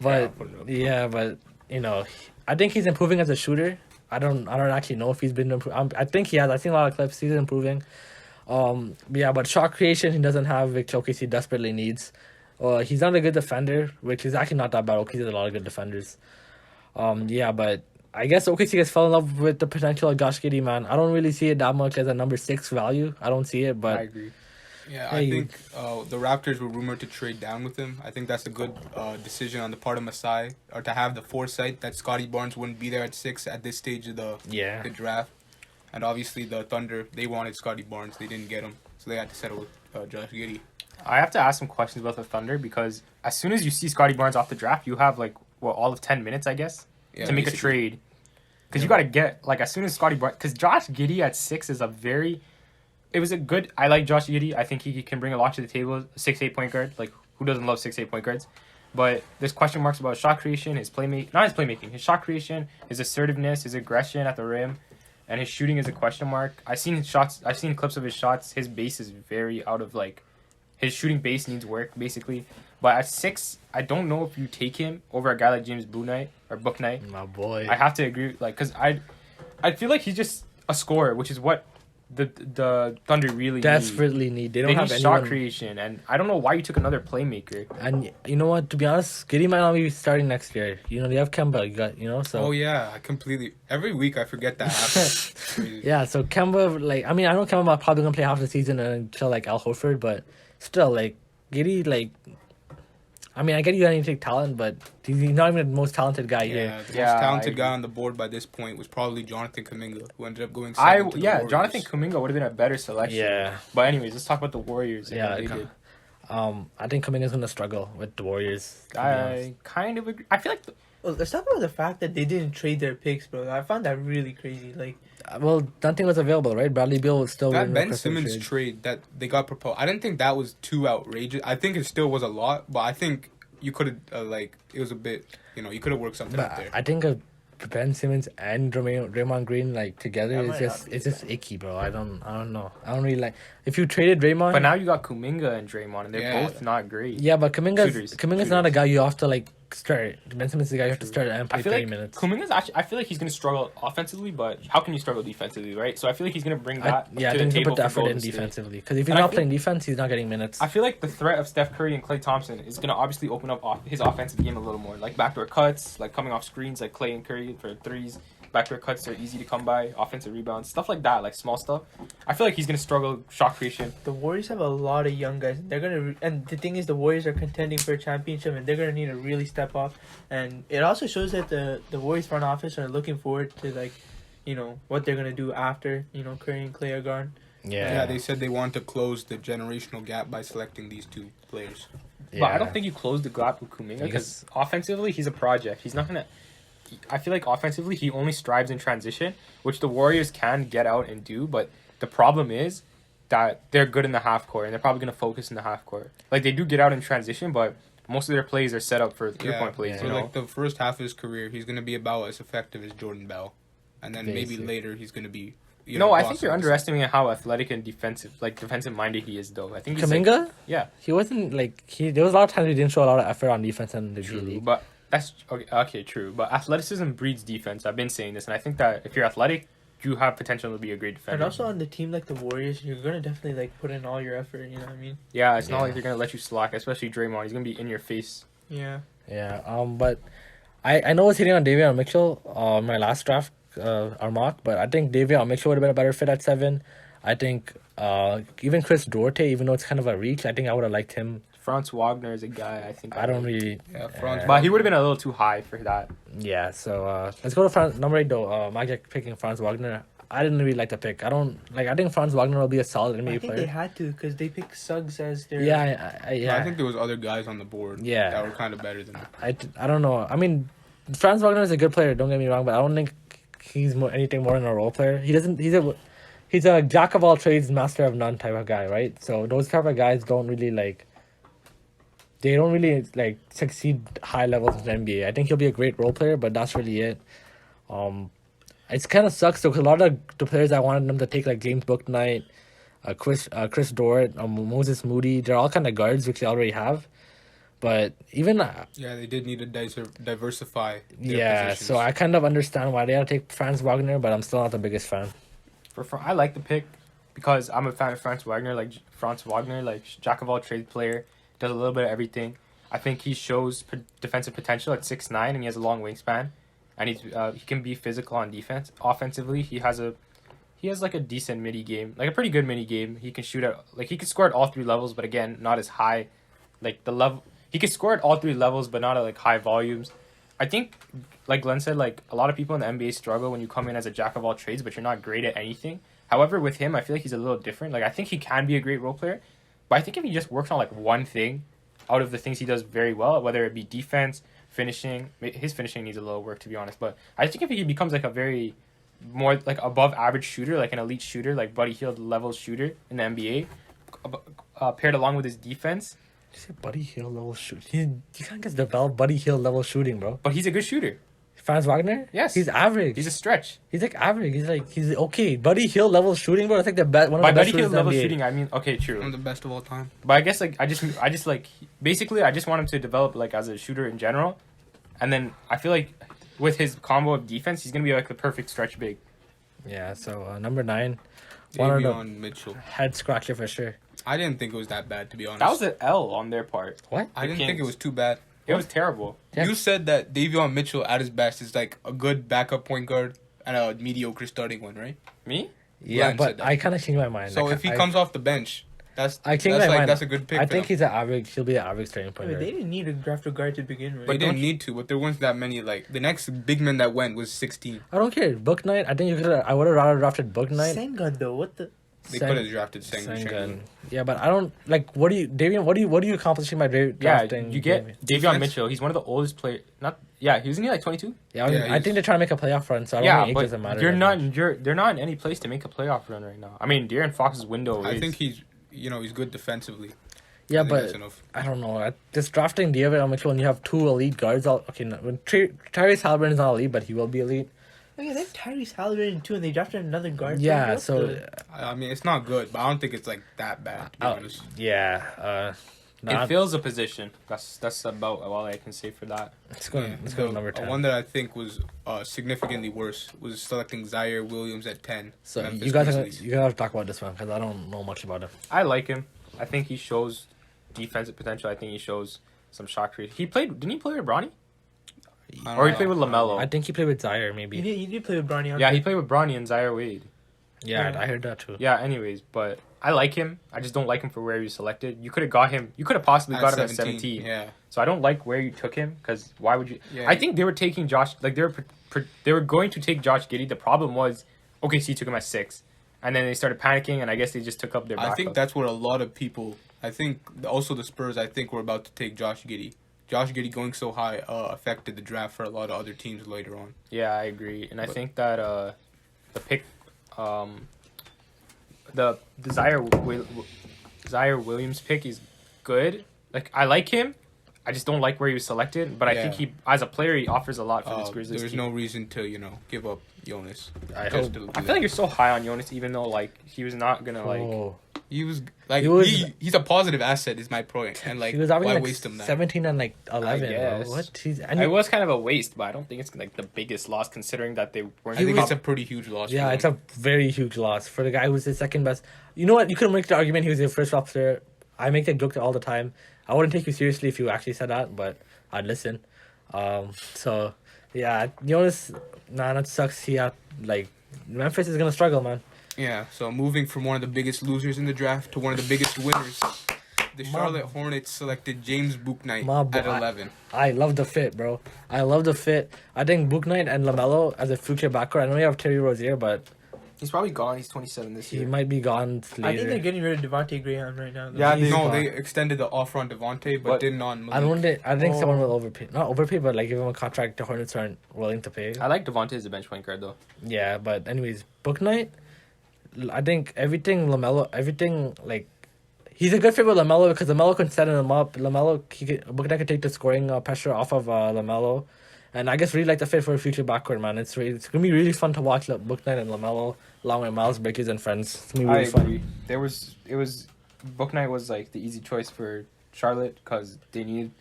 But put it up. yeah, but I think he's improving as a shooter. I don't actually know if he's been improving. I think he has. I've seen a lot of clips. He's improving. But shot creation he doesn't have, which OKC desperately needs. He's not a good defender, which is actually not that bad. OKC has a lot of good defenders. But I guess OKC has fell in love with the potential of Josh Giddey, man. I don't really see it that much as a number 6 value. I don't see it, I but agree. Yeah, Hey, I think the Raptors were rumored to trade down with him. I think that's a good decision on the part of Masai, or to have the foresight that Scotty Barnes wouldn't be there at 6 at this stage of the draft. And obviously the Thunder, they wanted Scotty Barnes. They didn't get him, so they had to settle with Josh Giddey. I have to ask some questions about the Thunder because as soon as you see Scotty Barnes off the draft, you have all of 10 minutes, I guess, Yeah, to make a basically. trade. Because you got to get as soon as Scotty Barnes, because Josh Giddey at 6 is I like Josh Giddey. I think he can bring a lot to the table. 6'8" point guard. Like, who doesn't love 6'8" point guards? But there's question marks about shot creation, his playmaking, his shot creation, his assertiveness, his aggression at the rim, and his shooting is a question mark. I've seen clips of his shots. His base is very out of his shooting base needs work basically. But at 6, I don't know if you take him over a guy like James Bouknight. my boy. I have to agree, because I feel like he's just a scorer, which is what the Thunder really desperately need. They need. don't They have need anyone. shot creation, and I don't know why you took another playmaker. And you know what? To be honest, Giddey might not be starting next year. They have Kemba. So. Oh yeah, I completely. Every week I forget that happens. Crazy. Yeah, so Kemba, I know Kemba probably gonna play half the season until Al Horford, but still, Giddey, I get you need to take talent, but he's not even the most talented guy here. Yeah, the Yeah, most I talented agree. guy on the board by this point was probably Jonathan Kuminga, who ended up going second to the Warriors. Jonathan Kuminga would have been a better selection. Yeah. But anyways, let's talk about the Warriors. And Yeah, what they did. I think Kuminga's gonna struggle with the Warriors. To be honest. I kind of agree. I feel like Well, let's talk about the fact that they didn't trade their picks, bro. I found that really crazy. Well, nothing was available, right? Bradley Beal was still That in Ben requested Simmons trade. trade that they got proposed, I didn't think that was too outrageous. I think it still was a lot, but I think you could have, it was a bit, you could have worked something out But there. I think Ben Simmons and Draymond Green like together That is might just not be it's just bad. icky, bro. I don't know. I don't really like if you traded Draymond. But now you got Kuminga and Draymond, and they're Yeah. both not great. yeah, but Kuminga's Shooters. not a guy you have to like start. Ben Simmons is the guy you have to start and play I feel 30 like minutes. Kuminga's actually. I feel like he's gonna struggle offensively, but how can you struggle defensively, right? So I feel like he's gonna bring that I to the think he'll table put the for effort Golden in State. defensively because if he's And I not feel- playing defense, he's not getting minutes. I feel like the threat of Steph Curry and Klay Thompson is gonna obviously open up his offensive game a little more, like backdoor cuts, like coming off screens, like Klay and Curry for threes. Backdoor cuts are easy to come by, offensive rebounds, stuff like that, like small stuff. I feel like he's gonna struggle shot creation. The Warriors have a lot of young guys. They're gonna, and the thing is, the Warriors are contending for a championship, and they're gonna need to really step up. And it also shows that the Warriors front office are looking forward to what they're gonna do after Curry and Klay are gone. Yeah, they said they want to close the generational gap by selecting these two players. But I don't think you close the gap with Kuminga Because- because offensively he's a project. He's not gonna. I feel like offensively he only strives in transition, which the Warriors can get out and do. But the problem is that they're good in the half court and they're probably gonna focus in the half court. Like they do get out in transition, but most of their plays are set up for 3-point plays. So You know, like the first half of his career, he's gonna be about as effective as Jordan Bell, and then maybe Basically. later he's gonna be. I think you're underestimating how athletic and defensive minded he is. Though I think he's like, Kuminga, yeah, he wasn't like there was a lot of times he didn't show a lot of effort on defense in the G true, League. but that's okay, true. But athleticism breeds defense. I've been saying this, and I think that if you're athletic, you have potential to be a great defender. And also on the team like the Warriors, you're gonna definitely put in all your effort. You know what I mean? Yeah, it's not Yeah. like they're gonna let you slack, especially Draymond. He's gonna be in your face. Yeah. Yeah, but I know I was hitting on Davion Mitchell my last draft, our mock, but I think Davion Mitchell would have been a better fit at 7. I think even Chris Duarte, even though it's kind of a reach, I think I would have liked him. Franz Wagner is a guy I think I don't really. Yeah, Franz but he would have been a little too high for that. Yeah, so let's go to number 8 though. Magic picking Franz Wagner. I didn't really like the pick. I think Franz Wagner will be a solid NBA I think they player. had to because they picked Suggs as their. Yeah, I think there was other guys on the board. Yeah. That were kind of better than him. I don't know. I mean, Franz Wagner is a good player. Don't get me wrong, but I don't think he's anything more than a role player. He's a jack of all trades, master of none type of guy, right? So those type of guys don't really they don't really succeed high levels in the NBA. I think he'll be a great role player, but that's really it. It's kind of sucks though, because a lot of the players I wanted them to take, like James Bouknight, Chris Dort, Moses Moody, they're all kind of guards, which they already have. But even Yeah, they did need to diversify. Their yeah, positions. so I kind of understand why they had to take Franz Wagner, but I'm still not the biggest fan. I like the pick because I'm a fan of Franz Wagner. Jack of all trades player, does a little bit of everything. I think he shows defensive potential at 6'9", and he has a long wingspan, and he can be physical on defense. Offensively, he has a decent midi game, like a pretty good midi game. He can shoot he can score at all 3 levels, but again, not as high. He can score at all 3 levels, but not at high volumes. I think, like Glenn said, a lot of people in the NBA struggle when you come in as a jack of all trades, but you're not great at anything. However, with him, I feel like he's a little different. I think he can be a great role player, but I think if he just works on one thing out of the things he does very well, whether it be defense, finishing, his finishing needs a little work to be honest, but I think if he becomes a very more above average shooter, an elite shooter, Buddy Hield level shooter in the NBA, paired along with his defense. You say Buddy Hield level shooting? You can't get develop Buddy Hield level shooting, bro. But he's a good shooter. Franz Wagner? Yes. He's average. He's a stretch. He's average. He's okay. Buddy Hield level shooting, bro. It's the best. One of By the best Buddy Hield shooters in the level NBA. shooting, I mean, okay, true. One of the best of all time. But I guess basically I just want him to develop as a shooter in general, and then I feel with his combo of defense, he's gonna be the perfect stretch big. Yeah. So number 9, one of the Davion Mitchell. head scratcher for sure. I didn't think it was that bad, to be honest. That was an L on their part. What? I didn't think it Kings. was too bad. It was terrible. Yeah. You said that Davion Mitchell at his best is a good backup point guard and a mediocre starting one, right? Me? Yeah, Glenn but said that. I kind of changed my mind. So if he comes off the bench, that's I changed my mind. that's a good pick. I for think them. he's an average. He'll be an average starting point They guard. didn't need to draft a guard to begin with. They didn't don't- need to, but there weren't that many. The next big man that went was 16. I don't care. Book Knight. I think you could. I would have rather drafted Book Knight. Sengun though, what the? They could have drafted Sengun. Sengun. Yeah, but I don't What do you, Davion? What are you accomplishing by Yeah, drafting? you get Davion? Davion Defense? Mitchell. He's one of the oldest players. Isn't he 22? Yeah, Yeah, I he's- think they're trying to make a playoff run, so I don't Yeah, think age but doesn't matter. they're that not. much. They're not in any place to make a playoff run right now. I mean, De'Aaron Fox's window. I is- think he's good defensively. Yeah, I think that's but enough. I don't know. Just drafting David Mitchell when you have two elite guards. Okay, no, when Tyrese Halliburton is not elite, but he will be elite. Okay, they have Tyrese Halliburton too, and they drafted another guard. Yeah, What's so the- I mean, it's not good, but I don't think it's like that bad. To be honest. yeah, It fills a position. That's about all I can say for that. let's go to number 10. One that I think was significantly worse was selecting Zaire Williams at 10. So Memphis you guys Grizzlies. you gotta have to talk about this one because I don't know much about him. I like him. I think he shows defensive potential. I think he shows some shot creation. Didn't he play with Bronny? I don't Or he know. played with LaMelo? I think he played with Zaire maybe. He did play with Bronny. Yeah, he played with Bronny and Zaire Wade. Yeah, Yeah. I heard that too. Yeah, anyways, but I like him. I just don't like him for where he was selected. You could have got him. You could have possibly got him at 17. Yeah. So I don't like where you took him because why would you? Yeah. I think they were taking Josh. Like they were going to take Josh Giddey. The problem was OKC took him at 6, and then they started panicking, and I guess they just took up their backup. I think that's what a lot of people. I think also the Spurs. I think were about to take Josh Giddey. Josh Giddey going so high affected the draft for a lot of other teams later on. Yeah, I agree, and I think that the pick, the Zaire Williams pick is good. Like I like him. I just don't like where he was selected, but I think he, as a player, he offers a lot for this Grizzlies There's team. no reason to give up Jonas. I Just hope- to do I feel that. like you're so high on Jonas, even though like he was not gonna like. Oh, He was like He he's a positive asset is my point, and like he was having why like waste him that? 17 and like 11. guess. Bro. What? He's It was kind of a waste, but I don't think it's like the biggest loss considering that they weren't. I think was- it's a pretty huge loss. yeah, for it's him. a very huge loss for the guy who's the second best. You know what? You could make the argument he was your first officer. I make that joke all the time. I wouldn't take you seriously if you actually said that, but I'd listen. So yeah, Jonas, that sucks. He had like Memphis is gonna struggle, man. Yeah, so moving from one of the biggest losers in the draft to one of the biggest winners, the Charlotte Hornets selected James Bouknight My boy. at 11. I love the fit, bro. I love the fit. I think Bouknight and LaMelo as a future backcourt. I know you have Terry Rozier, but He's probably gone. He's 27 this he might be gone later. I think they're getting rid of Devontae Graham right now. Yeah, He's No, gone. they extended the offer on Devontae, but But- didn't on Malik. I think someone Oh. will overpay. Not overpay, but like give him a contract the Hornets aren't willing to pay. I like Devontae as a bench point guard though. Yeah, but anyways, Bouknight, I think everything like he's a good fit with LaMelo because LaMelo can set him up. Bouknight can take the scoring pressure off of LaMelo, and I guess really like the fit for a future backcourt, man. It's gonna be really fun to watch Bouknight and LaMelo along with Miles Bridges and friends. It's gonna be really fun. Bouknight was like the easy choice for Charlotte because they needed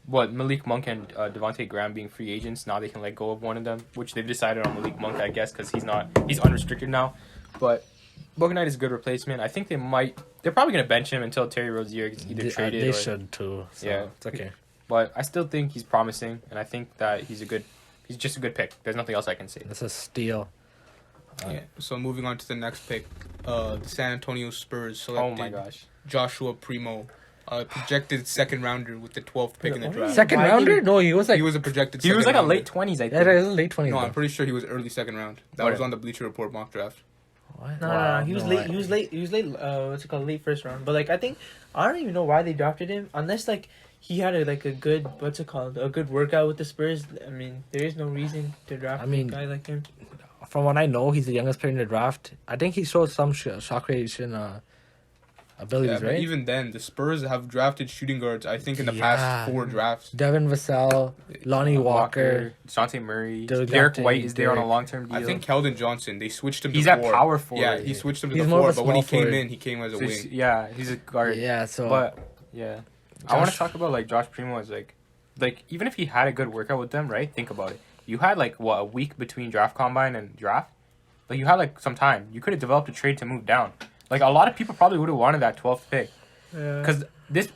Malik Monk and Devontae Graham being free agents. Now they can let go of one of them, which they've decided on Malik Monk, I guess, because he's unrestricted now. But Bouknight is a good replacement. I think they're probably gonna bench him until Terry Rozier gets either traded. They or, should too. So Yeah. it's okay. But I still think he's promising, and I think that he's just a good pick. There's nothing else I can say. That's a steal. Yeah. So moving on to the next pick, the San Antonio Spurs Oh selected my gosh. Joshua Primo, projected second rounder with the 12th pick in the draft. Second Why rounder? did- No, he was like He was a projected. He was second like a rounder. late 20s, I yeah, think. it was late 20s. No, I'm though. pretty sure he was early second round. That was Whatever. on the Bleacher Report mock draft. What? No, he was late. He was late. He was late. What's it called? Late first round. But like, I think I don't even know why they drafted him unless like he had a good what's it called? A good workout with the Spurs. I mean, there is no reason to draft a guy like him. From what I know, he's the youngest player in the draft. I think he showed some shot creation abilities, But right? even then, the Spurs have drafted shooting guards. I think in the Yeah. past 4 drafts. Devin Vassell, Lonnie Walker. DeJounte Murray, Derek Derek White is there on a Derek. long-term deal. I think Keldon Johnson. They switched him. He's to at 4. power forward. Yeah, he switched him to He's the more of 4. a But when he small came forward. in, he came as a So he's- wing. yeah, he's a guard. Yeah, so But yeah, I want to Josh- talk about like Josh Primo as like even if he had a good workout with them, right? Think about it. You had like a week between draft combine and draft. Like you had like some time. You could have developed a trade to move down. Like a lot of people probably would have wanted that 12th pick. Because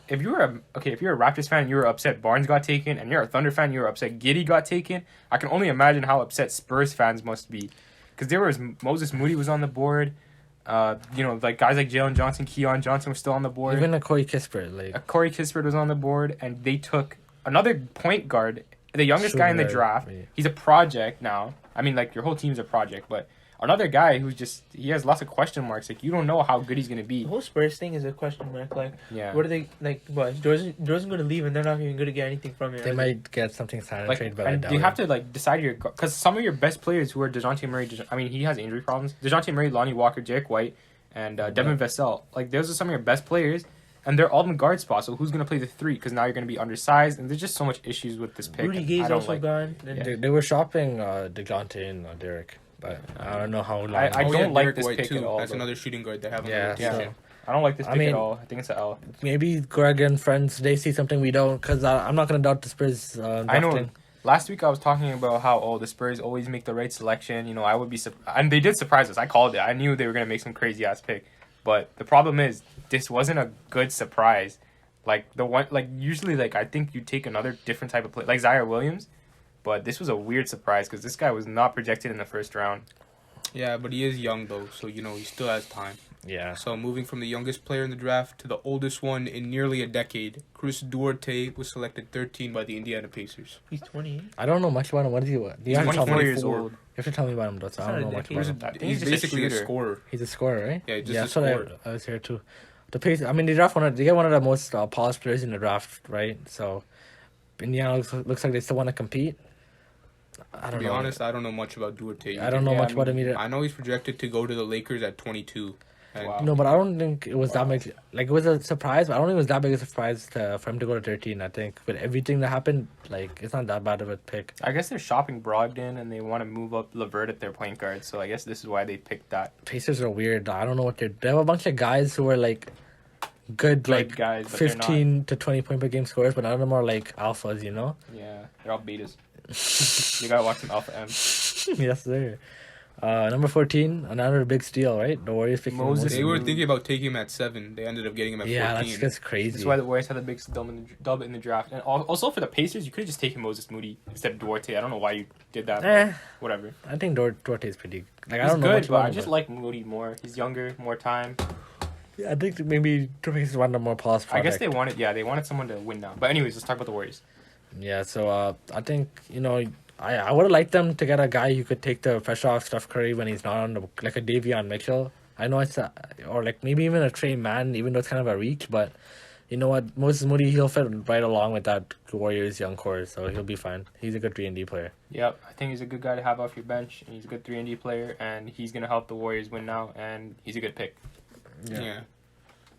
if you're a Raptors fan and you were upset Barnes got taken, and you're a Thunder fan, you were upset Giddey got taken. I can only imagine how upset Spurs fans must be, because there was Moses Moody was on the board, like guys like Jalen Johnson, Keon Johnson were still on the board. even a Corey Kispert, like Corey Kispert was on the board, and they took another point guard, the youngest guy in the Shooter, draft. yeah. He's a project now. I mean, like your whole team's a project, but another guy who's he has lots of question marks. Like you don't know how good he's gonna be. The whole Spurs thing is a question mark. Like, Yeah. what are they like? What Jordan's going to leave, and they're not even going to get anything from it. they might get something signed and trade, but I and doubt you it. have to like decide because some of your best players who are DeJounte Murray. I mean, he has injury problems. DeJounte Murray, Lonnie Walker, Derek White, and Devin Vassell. Like those are some of your best players, and they're all in guard spots. So who's gonna play the 3? Because now you're gonna be undersized, and there's just so much issues with this pick. Rudy and Gay's I don't also like. gone. They were shopping DeJounte and Derrick, but I don't know how long. I don't like Derrick this White pick too. at all, That's though. another shooting guard they have. Yeah, Yeah. I don't like this I pick mean- at all. I think it's an L. Maybe Greg and friends, they see something we don't, because I'm not going to doubt the Spurs I know. drafting. Last week I was talking about how the Spurs always make the right selection. You know, I would be and they did surprise us. I called it. I knew they were gonna make some crazy ass pick, but the problem is this wasn't a good surprise. Like usually I think you take another different type of play like Zaire Williams, but this was a weird surprise because this guy was not projected in the first round. Yeah, but he is young though, so he still has time. Yeah. So moving from the youngest player in the draft to the oldest one in nearly a decade, Chris Duarte was selected 13 by the Indiana Pacers. He's 28. I don't know much about him. What do you He's have to tell 24 me? years 24. old. You have to tell me about him, though. So I don't know It's much not a about him. I think He's he's just a basically a shooter. scorer. He's a scorer, right? Yeah, just a that's what scorer. I was here too. The Pacers. I mean, they get one of the most polished players in the draft, right? So Indiana looks like they still want to compete. I To don't be know. honest, I don't know much about Duarte. I don't know Yeah, much I about him mean, either. I know he's projected to go to the Lakers at 22. And Wow. No, but I don't think it was that big. Like, it was a surprise, but I don't think it was that big a surprise for him to go to 13. I think with everything that happened, it's not that bad of a pick. I guess they're shopping Brogdon and they want to move up LeVert at their point guard. So I guess this is why they picked that. Pacers are weird. I don't know what they have a bunch of guys who are good, Good guys, but they're 15 to 20 point per game scorers, but none of them are alphas, you know? Yeah, they're all betas. You gotta watch some Alpha M. Yes, sir. Number 14, another big steal, right? The Warriors picking Moses they were Moody. thinking about taking him at 7. They ended up getting him at Yeah, 14. that's just crazy. That's why the Warriors had the big dub in the draft. And also for the Pacers, you could have just taken Moses Moody instead of Duarte. I don't know why you did that. But whatever. I think Duarte is pretty. I He's don't know good, much but about I him, just like Moody more. He's younger, more time. Yeah, I think maybe the Pacers wanted a more polished I product. guess they wanted someone to win now. But anyways, let's talk about the Warriors. Yeah, so I think I would have liked them to get a guy who could take the pressure off Steph Curry when he's not on like a Davion Mitchell. I know it's or maybe even a Trey Mann, even though it's kind of a reach. But you know what, Moses Moody, he'll fit right along with that Warriors young core, so he'll be fine. He's a good 3-and-D player. Yep, I think he's a good guy to have off your bench. And he's a good 3-and-D player, and he's gonna help the Warriors win now. And he's a good pick. Yeah.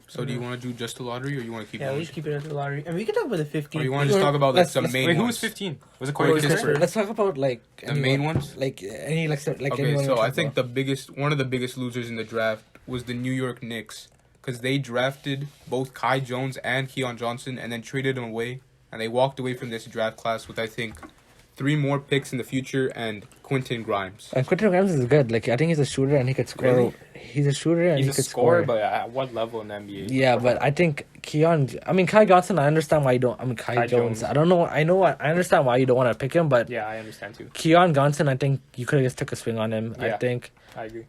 So do you want to do just the lottery, or you want to keep Yeah, going? we just keep it at the lottery. And we can talk about the 15. Or you want to just talk about Let's- some let's- main Wait, who ones? was 15? Was it Corey Corey Kispert. Kispert? Let's talk about The main ones? any Okay, anyone so you I talk think about. one of the biggest losers in the draft was the New York Knicks, because they drafted both Kai Jones and Keon Johnson and then traded them away, and they walked away from this draft class with, I think, 3 more picks in the future and Quentin Grimes. And Quentin Grimes is good. I think he's a shooter and he could score. Really? He's a shooter and He's he a could scorer, score. but at what level in the NBA? Yeah, but I think Kai Johnson, I understand why you don't. I mean, Kai Jones. Jones. I don't know. I understand why you don't want to pick him, but Yeah, I understand too. Keon Johnson, I think you could have just took a swing on him. I Yeah. think. I agree.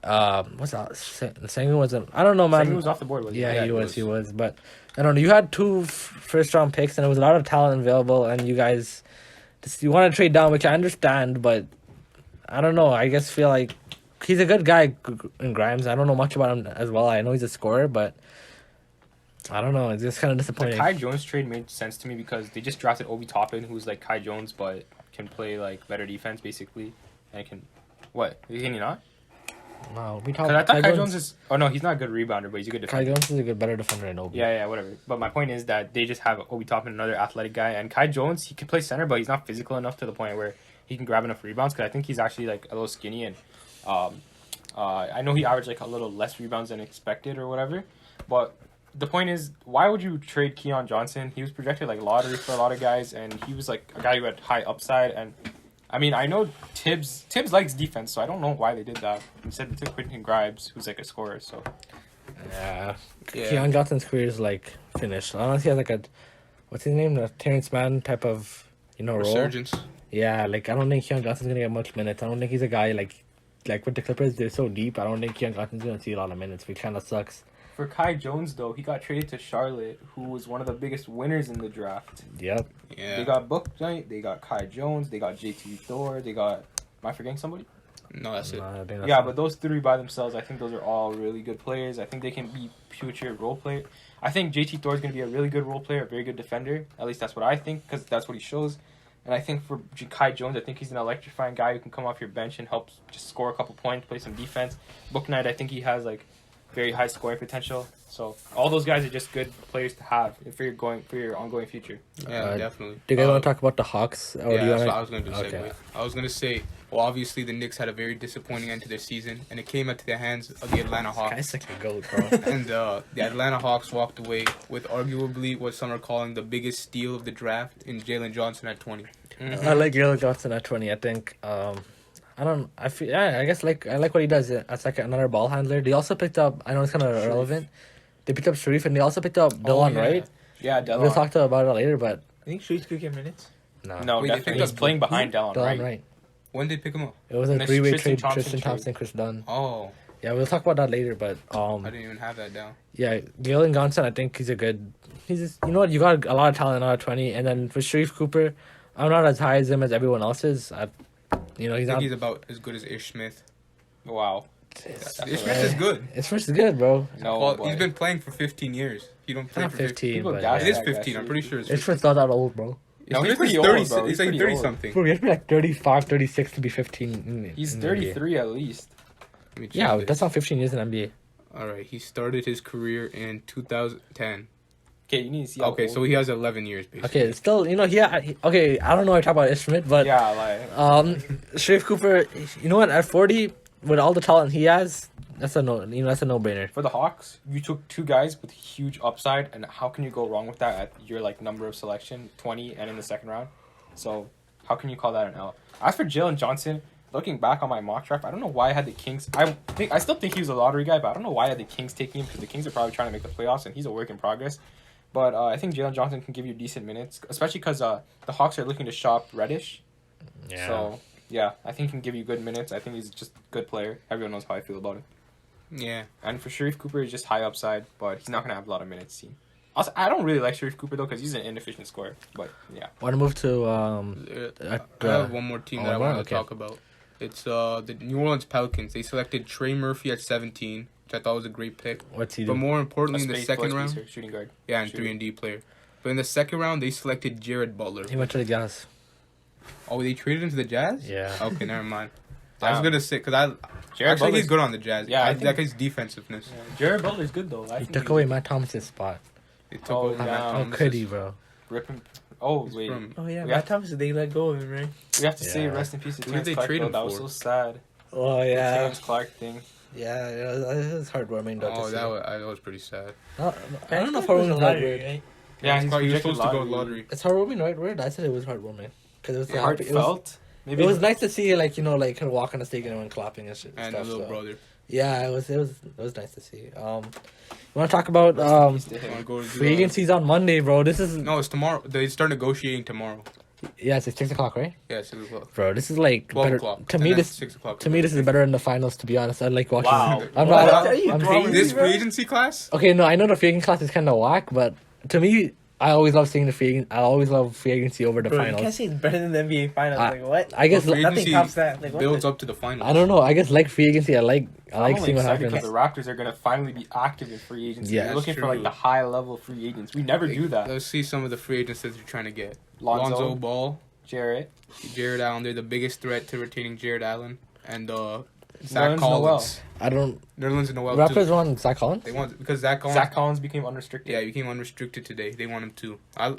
What's that? Sengun wasn't. I don't know, man. He was off the board, was he? Yeah, he he was. But I don't know. You had 2 first round picks, and there was a lot of talent available, and you guys, you want to trade down, which I understand, but I don't know. I guess feel like he's a good guy in Grimes. I don't know much about him as well. I know he's a scorer, but I don't know. It's just kind of The disappointing. Kai Jones trade made sense to me because they just drafted Obi Toppin, who's like Kai Jones, but can play better defense basically, and can. What? Can he not? Wow, we Because I thought Kai Jones is. Oh no, he's not a good rebounder, but he's a good Kai defender. Jones is a good, better defender than Obi. Yeah, whatever. But my point is that they just have Obi Toppin, another athletic guy, and Kai Jones. He can play center, but he's not physical enough to the point where he can grab enough rebounds. Because I think he's actually a little skinny, and I know he averaged a little less rebounds than expected or whatever. But the point is, why would you trade Keon Johnson? He was projected lottery for a lot of guys, and he was a guy who had high upside. And I mean, I know Tibbs likes defense, so I don't know why they did that. Instead, they took Quentin Grimes, who's a scorer. So Yeah. Yeah. Keon Johnson's career is finished. Unless he has a what's his name? A Terrence Mann type of role. Resurgence. Yeah, I don't think Keon Johnson's gonna get much minutes. I don't think he's a guy like with the Clippers, they're so deep. I don't think Keon Johnson's gonna see a lot of minutes, which kinda sucks. for Kai Jones, though, he got traded to Charlotte, who was one of the biggest winners in the draft. Yep. Yeah. They got Book Knight, they got Kai Jones, they got JT Thor, they got. Am I forgetting somebody? No, that's it. I think that's Yeah, but those 3 by themselves, I think those are all really good players. I think they can be future role players. I think JT Thor is going to be a really good role player, a very good defender. At least that's what I think, because that's what he shows. And I think for Kai Jones, I think he's an electrifying guy who can come off your bench and help just score a couple points, play some defense. Book Knight, I think he has very high scoring potential. So all those guys are just good players to have for your ongoing future. Yeah, definitely. Do you guys want to talk about the Hawks? Or Yeah, do you that's wanna... what I was going to do. Okay. Segue. I was going to say, well, obviously the Knicks had a very disappointing end to their season, and it came into the hands of the Atlanta Hawks. Guy's like a goat, bro. And the Atlanta Hawks walked away with arguably what some are calling the biggest steal of the draft in Jalen Johnson at 20. I like Jalen Johnson at 20. I think. I guess I like what he does as like another ball handler. They also picked up. I know it's kind of irrelevant. They picked up Sharif and they also picked up Dylan, yeah. right? Yeah, Delon. We'll talk about it later, but I think Sharif could get minutes. No, Wait, they definitely. picked He's up playing behind Delon, Dylan, right? When did they pick him up? It was a And it's three-way Tristan trade. Thompson Tristan trade. Thompson, Chris Dunn. Oh, Yeah, we'll talk about that later, but I didn't even have that down. yeah, Jalen Johnson. I think he's a good. He's just, you know what, you got a lot of talent out of 20, and then for Sharif Cooper, I'm not as high as him as everyone else is. He's I think not. he's about as good as Ish Smith. Wow. Ish Smith is good. His first is good, bro. No, Well, boy. he's been playing for 15 years. He don't play Not for 15, People but gas It is that guy, 15. I'm see. pretty sure it's His first not that old, bro. No, he's Smith pretty is 30. old, bro. He's He's like pretty 30 old. something. Bro, he has to be like 35, 36 to be 15. He's in the NBA. 33 at least. Let me check Yeah, this. that's not 15 years in NBA. All right, he started his career in 2010. Okay, you need to see. how Okay, old so he has 11 years basically. Okay, still, okay, I don't know I talk about Ish Smith, but Yeah, like Sharif Cooper, you know what, at 40, with all the talent he has, that's a no-brainer. for the Hawks, you took two guys with huge upside, and how can you go wrong with that at your like number of selection, 20, and in the second round? So how can you call that an L? As for Jalen Johnson, looking back on my mock draft, I don't know why I had the Kings. I still think he was a lottery guy, but I don't know why I had the Kings taking him because the Kings are probably trying to make the playoffs, and he's a work in progress. But I think Jalen Johnson can give you decent minutes, especially because the Hawks are looking to shop Reddish. Yeah. So yeah, I think he can give you good minutes. I think he's just a good player. Everyone knows how I feel about him. Yeah. And for Sharif Cooper, he's just high upside, but he's not going to have a lot of minutes team. Also, I don't really like Sharif Cooper, though, because he's an inefficient scorer. But, yeah. Want to move to I have one more team that I want to okay. talk about. It's the New Orleans Pelicans. They selected Trey Murphy at 17, which I thought was a great pick. What's he But doing? more importantly, in the Space second plus round, spacer, shooting guard. yeah, and Shooting. 3-and-D player. But in the second round, they selected Jared Butler. He went to the Jazz. Oh, they traded him to the Jazz? Yeah. Okay, never mind. I was Damn. gonna say because Jared actually he's Butler's- good on the Jazz. Yeah, I that think- guy's defensiveness. Yeah. Jared Butler's good, though. He took away Matt Thomas's spot. They took Oh, over Matt yeah. How Thomas's- could he, bro? Rip him. Oh, he's wait. from- Oh yeah, We Matt have- Thomas. They let go of him, right? We have to say Yeah. rest in peace to Who did Terrence they Clarke, trade though. him That was for? so sad. Oh, The Terrence Clarke thing. Yeah, it was heartwarming. Oh, that was pretty sad. I don't know if Clarke was heartwarming a is the right lottery, word. right? Yeah, He was projected supposed to go lottery. It's heartwarming the right word? I said it was heartwarming. Because it was happy. Heartfelt. Maybe It was nice to see, like, her walk on the stage and clapping and shit. And stuff, the little so. brother. Yeah, it was nice to see. You want to talk about Rest in peace to him. Wanna go to free agency's on Monday, bro? This is No, it's tomorrow. They start negotiating tomorrow. yeah, it's 6 o'clock, right? Yeah, 6 o'clock. Bro, this is like 12 better o'clock. to and me. then This 6 o'clock. to me, this is better than the finals. To be honest, I like watching. Wow. I'm What? not. Are you I'm throwing hating. This bro? free agency class? Okay, no, I know the free agency class is kind of whack, but to me, I always love seeing the free. I always love free agency over the Bro, you can't finals. say it's better than the NBA finals. I- Like what? I guess Well, free Nothing agency tops that. Like what? builds up to the finals. I don't know. I guess like free agency. I like I'm only seeing what excited happens. because the Raptors are going to finally be active in free agency. Yeah, They're looking that's for like true. the high level free agents. We never do that. Let's see some of the free agents that you're trying to get. Lonzo. Lonzo Ball, Jarrett. Jared Allen. They're the biggest threat to retaining Jared Allen. And Nerlens Zach Collins. I don't. Nerlens and Noel Raptors too. want Zach Collins. They want because Zach Collins. Zach Collins became unrestricted. Yeah, he became unrestricted today. They want him too. I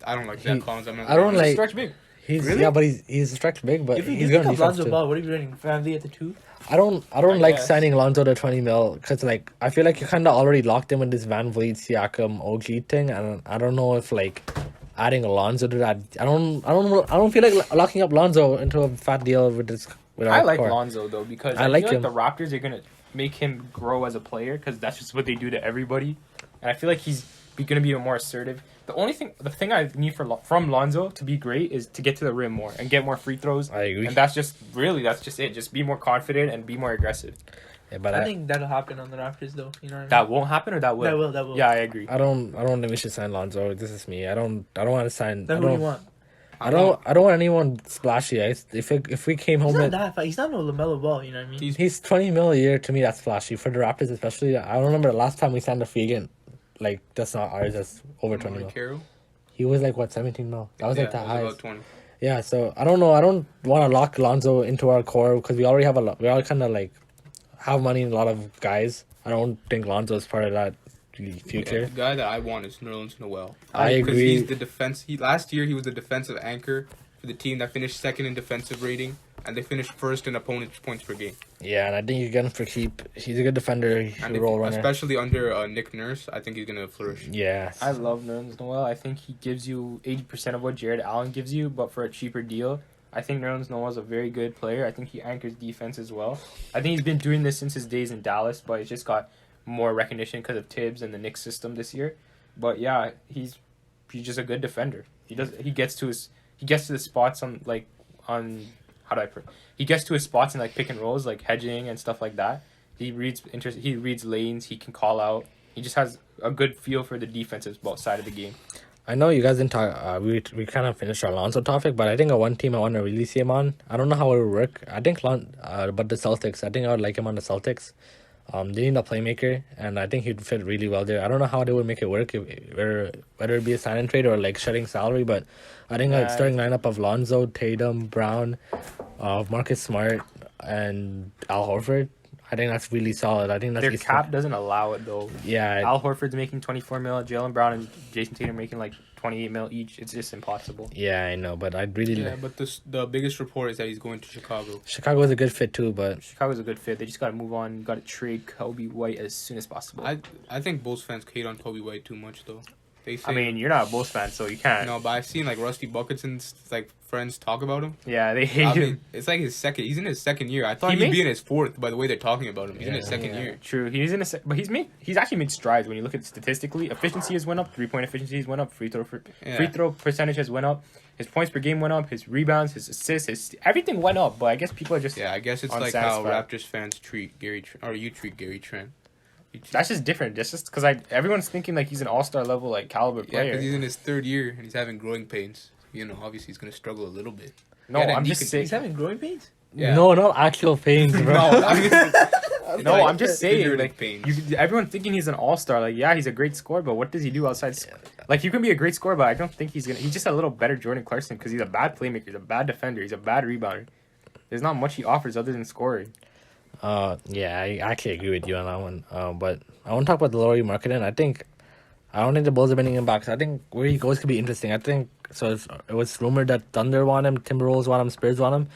don't like Zach He- Collins. I don't He's a like- stretch big. He's Really? yeah, but he's stretched big, but If you he's do good on pick up defense Lonzo too. Ball, what are you running? Family at the 2? I don't I like guess. signing Lonzo to 20 mil because like I feel like you're kind of already locked in with this Van Vliet Siakam OG thing, and I don't know if like adding Lonzo to that. I don't feel like locking up Lonzo into a fat deal with this. With I our like core. Lonzo though because I I like feel him. like the Raptors are gonna make him grow as a player because that's just what they do to everybody, and I feel like he's gonna be more assertive. The thing I need from Lonzo to be great is to get to the rim more and get more free throws. I agree. And that's just it. Just be more confident and be more aggressive. Yeah, but I think that'll happen on the Raptors, though. You know what I mean? That won't happen or that will. That will. Yeah, I agree. I don't think we should sign Lonzo. This is me. I don't want to sign. Then who do you want? I don't want anyone splashy. If we came home He's not with that fast. He's not no LaMelo Ball. You know what I mean? he's 20 mil a year, to me that's flashy for the Raptors especially. I don't remember the last time we signed a free agent like that's not ours. That's over 20 mil. Carroll. He was like what 17 mil. That was like the that was highest. about 20. Yeah, so I don't know. I don't want to lock Lonzo into our core because we already have we all kind of like have money in a lot of guys. I don't think Lonzo is part of that future. Yeah, the guy that I want is Nerlens Noel. I Because agree. he's the defense. Last year he was the defensive anchor for the team that finished second in defensive rating, and they finished first in opponent's points per game. Yeah, and I think you get him for keep. He's a good defender. He's And a role runner. especially under Nick Nurse, I think he's gonna flourish. Yeah. I love Nerlens Noel. I think he gives you 80% of what Jared Allen gives you, but for a cheaper deal. I think Nerlens Noel is a very good player. I think he anchors defense as well. I think he's been doing this since his days in Dallas, but he's just got more recognition because of Tibbs and the Knicks system this year. But yeah, he's just a good defender. He gets to the spots on he gets to his spots in like pick and rolls, like hedging and stuff like that. He reads lanes. He can call out. He just has a good feel for the defensive side of the game. I know you guys didn't talk. We kind of finished our Lonzo topic, but I think one team I want to really see him on. I don't know how it would work. I think but the Celtics. I think I would like him on the Celtics. They need a playmaker, and I think he'd fit really well there. I don't know how they would make it work, whether it be a sign and trade or like shedding salary. But I think a starting lineup of Lonzo, Tatum, Brown, Marcus Smart, and Al Horford. I think that's really solid. I think that's Their cap doesn't allow it though. Yeah, Al Horford's making 24 mil, Jaylen Brown and Jason Tatum making like 28 mil each. It's just impossible. yeah, I know, but I'd really Yeah, but the biggest report is that he's going to Chicago. Chicago is a good fit too, but Chicago's a good fit. They just got to move on. Got to trade Coby White as soon as possible. I think Bulls fans hate on Coby White too much though. They say, I mean, you're not a Bulls fan, so you can't. no, but I've seen like Rusty Buckets and like friends talk about him. Yeah, they hate I him. mean, it's like his second. He's in his second year. I thought He he'd made- be in his fourth by the way they're talking about him. He's in his Yeah. second year. True, but he's actually made strides when you look at statistically. Efficiency has went up. 3-point efficiency has went up. Free throw percentage has went up. His points per game went up. His rebounds, his assists, everything went up. But I guess people are just Yeah, I guess it's like how unsatisfied. Raptors fans treat Gary or you treat Gary Trent. That's just different. That's just because everyone's thinking like he's an all-star level like caliber Yeah, player. because he's in his third year and he's having growing pains. You know, obviously he's gonna struggle a little bit. No, Yeah, that I'm just knee saying. He's having growing pains. Yeah. no, not actual pains, bro. No, I'm just saying, Figurative like, pains. everyone thinking he's an all-star. Like, yeah, he's a great scorer, but what does he do outside? Like, you can be a great scorer, but I don't think he's just a little better Jordan Clarkson because he's a bad playmaker, he's a bad defender, he's a bad rebounder. There's not much he offers other than scoring. Yeah, I actually agree with you on that one. But I want to talk about the Lauri Markkanen. I don't think the Bulls are bringing him back. So I think where he goes could be interesting. I think so. It was rumored that Thunder want him, Timberwolves want him, Spurs want him.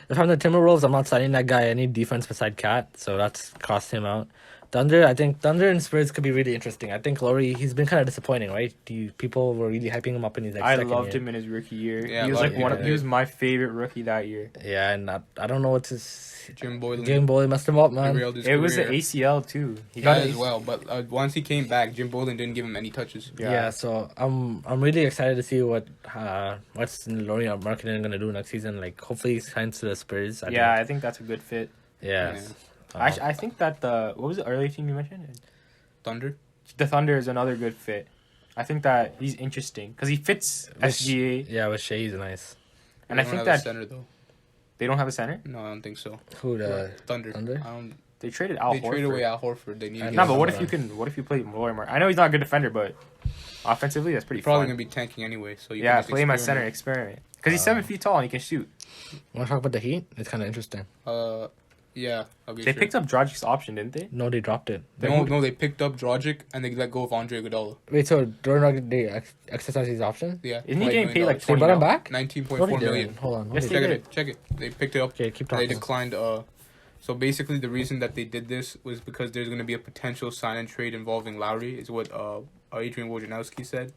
If I'm the Timberwolves, I'm not signing that guy. I need defense beside Cat, so that's cost him out. I think Thunder and Spurs could be really interesting. I think Lauri, he's been kind of disappointing, right? People were really hyping him up in his like, I second loved year. him in his rookie year. Yeah, he was I like loved him. he was my favorite rookie that year. Yeah, and I don't know what's his Jim Boylan game boy messed him up, man. derailed his It was the career. ACL too. He Yeah, got as well. But once he came back, Jim Boylan didn't give him any touches. Yeah, so I'm really excited to see what's Lauri Markkanen gonna do next season. Like, hopefully he signs to the Spurs. I think that's a good fit. Yes. I think that what was the earlier team you mentioned? Thunder. The Thunder is another good fit. I think that he's interesting because he fits SGA, Yeah, with Shea, he's nice. and They I don't think have a that center though. they don't have a center. No, I don't think so. Who the Thunder. Thunder? I don't. They traded Al They Horford. traded away Al Horford. They need. I to know, get No, but someone. what if you play Lauri Mark? I know he's not a good defender, but offensively that's pretty He's probably fun. gonna be tanking anyway. So you Yeah, can just play him at center, experiment. experiment. Because he's 7 feet tall and he can shoot. Want to talk about the Heat? It's kind of interesting. Yeah. Okay. They picked up Dragic's option, didn't they? No, they dropped it. No, they picked up Dragic and they let go of Andre Iguodala. Wait, so they exercise these options? Yeah. Isn't he getting paid like They 20 brought him mil? back? 19.4 million. Hold on. Yes, Hold they on. Check did. it. Check it. They picked it up. Okay, keep They talking. declined. So basically, the reason that they did this was because there's going to be a potential sign and trade involving Lauri, is what Adrian Wojnarowski said.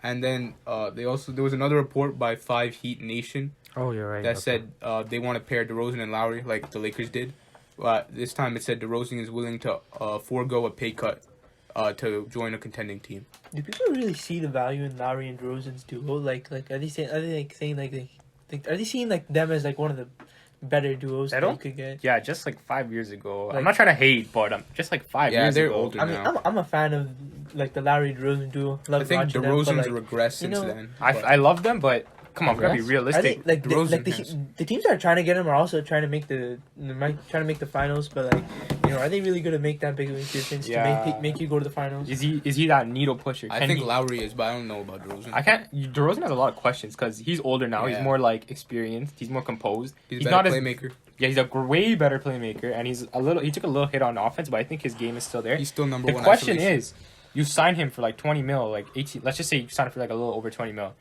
And then there was another report by 5 Heat Nation Oh, you're right. that said they want to pair DeRozan and Lauri like the Lakers did. This time it said DeRozan is willing to forego a pay cut to join a contending team. Do people really see the value in Lauri and DeRozan's duo? Like, are they saying are they seeing like them as like one of the better duos I that you don't- could get? Yeah, just like 5 years ago. I'm Like- not trying to hate, but just like 5 Yeah, years they're ago. older. I mean, now. I'm a fan of like the Lauri DeRozan duo. Love I think watching them, but, DeRozan's like, regressed since you know, then. I love them, but come on, we gotta be Congrats. I realistic. think like DeRozan the has. teams that are trying to get him are also trying to make the finals, but like, you know, are they really going to make that big of a difference Yeah. to make you go to the finals? Is he that needle pusher? I Can think he- Lauri is, but I don't know about DeRozan. I can't. DeRozan has a lot of questions because he's older now. Yeah. He's more like experienced. He's more composed. He's a He's better not as playmaker. Yeah, he's a way better playmaker, and he took a little hit on offense, but I think his game is still there. He's still number The one. question isolation. is, you sign him for like 20 mil, like 18. Let's just say you sign him for like a little over 20 mil.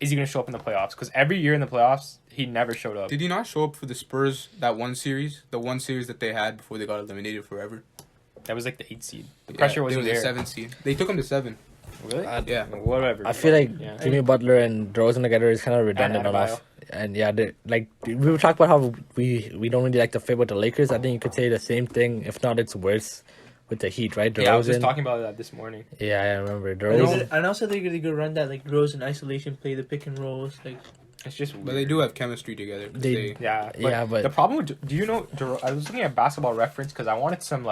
Is he gonna show up in the playoffs? Because every year in the playoffs, he never showed up. Did he not show up for the Spurs that one series? The one series that they had before they got eliminated forever. That was like the 8th seed. The pressure wasn't there. there. The 7th seed. They took him to 7. Really? Yeah. Whatever. I feel like Yeah. Jimmy Butler and DeRozan together is kind of redundant And Adebayo. enough. And yeah, we were talking about how we don't really like the fit with the Lakers. I think you could say the same thing, if not it's worse, with the Heat, right? DeRozan. Yeah, I was just talking about that this morning. Yeah, I remember And DeRozan. also they're gonna go run that like Rose in isolation play, the pick and rolls. Like It's just weird. But they do have chemistry together. 'Cause They- Yeah, but the problem with do you know? I was looking at Basketball Reference because I wanted some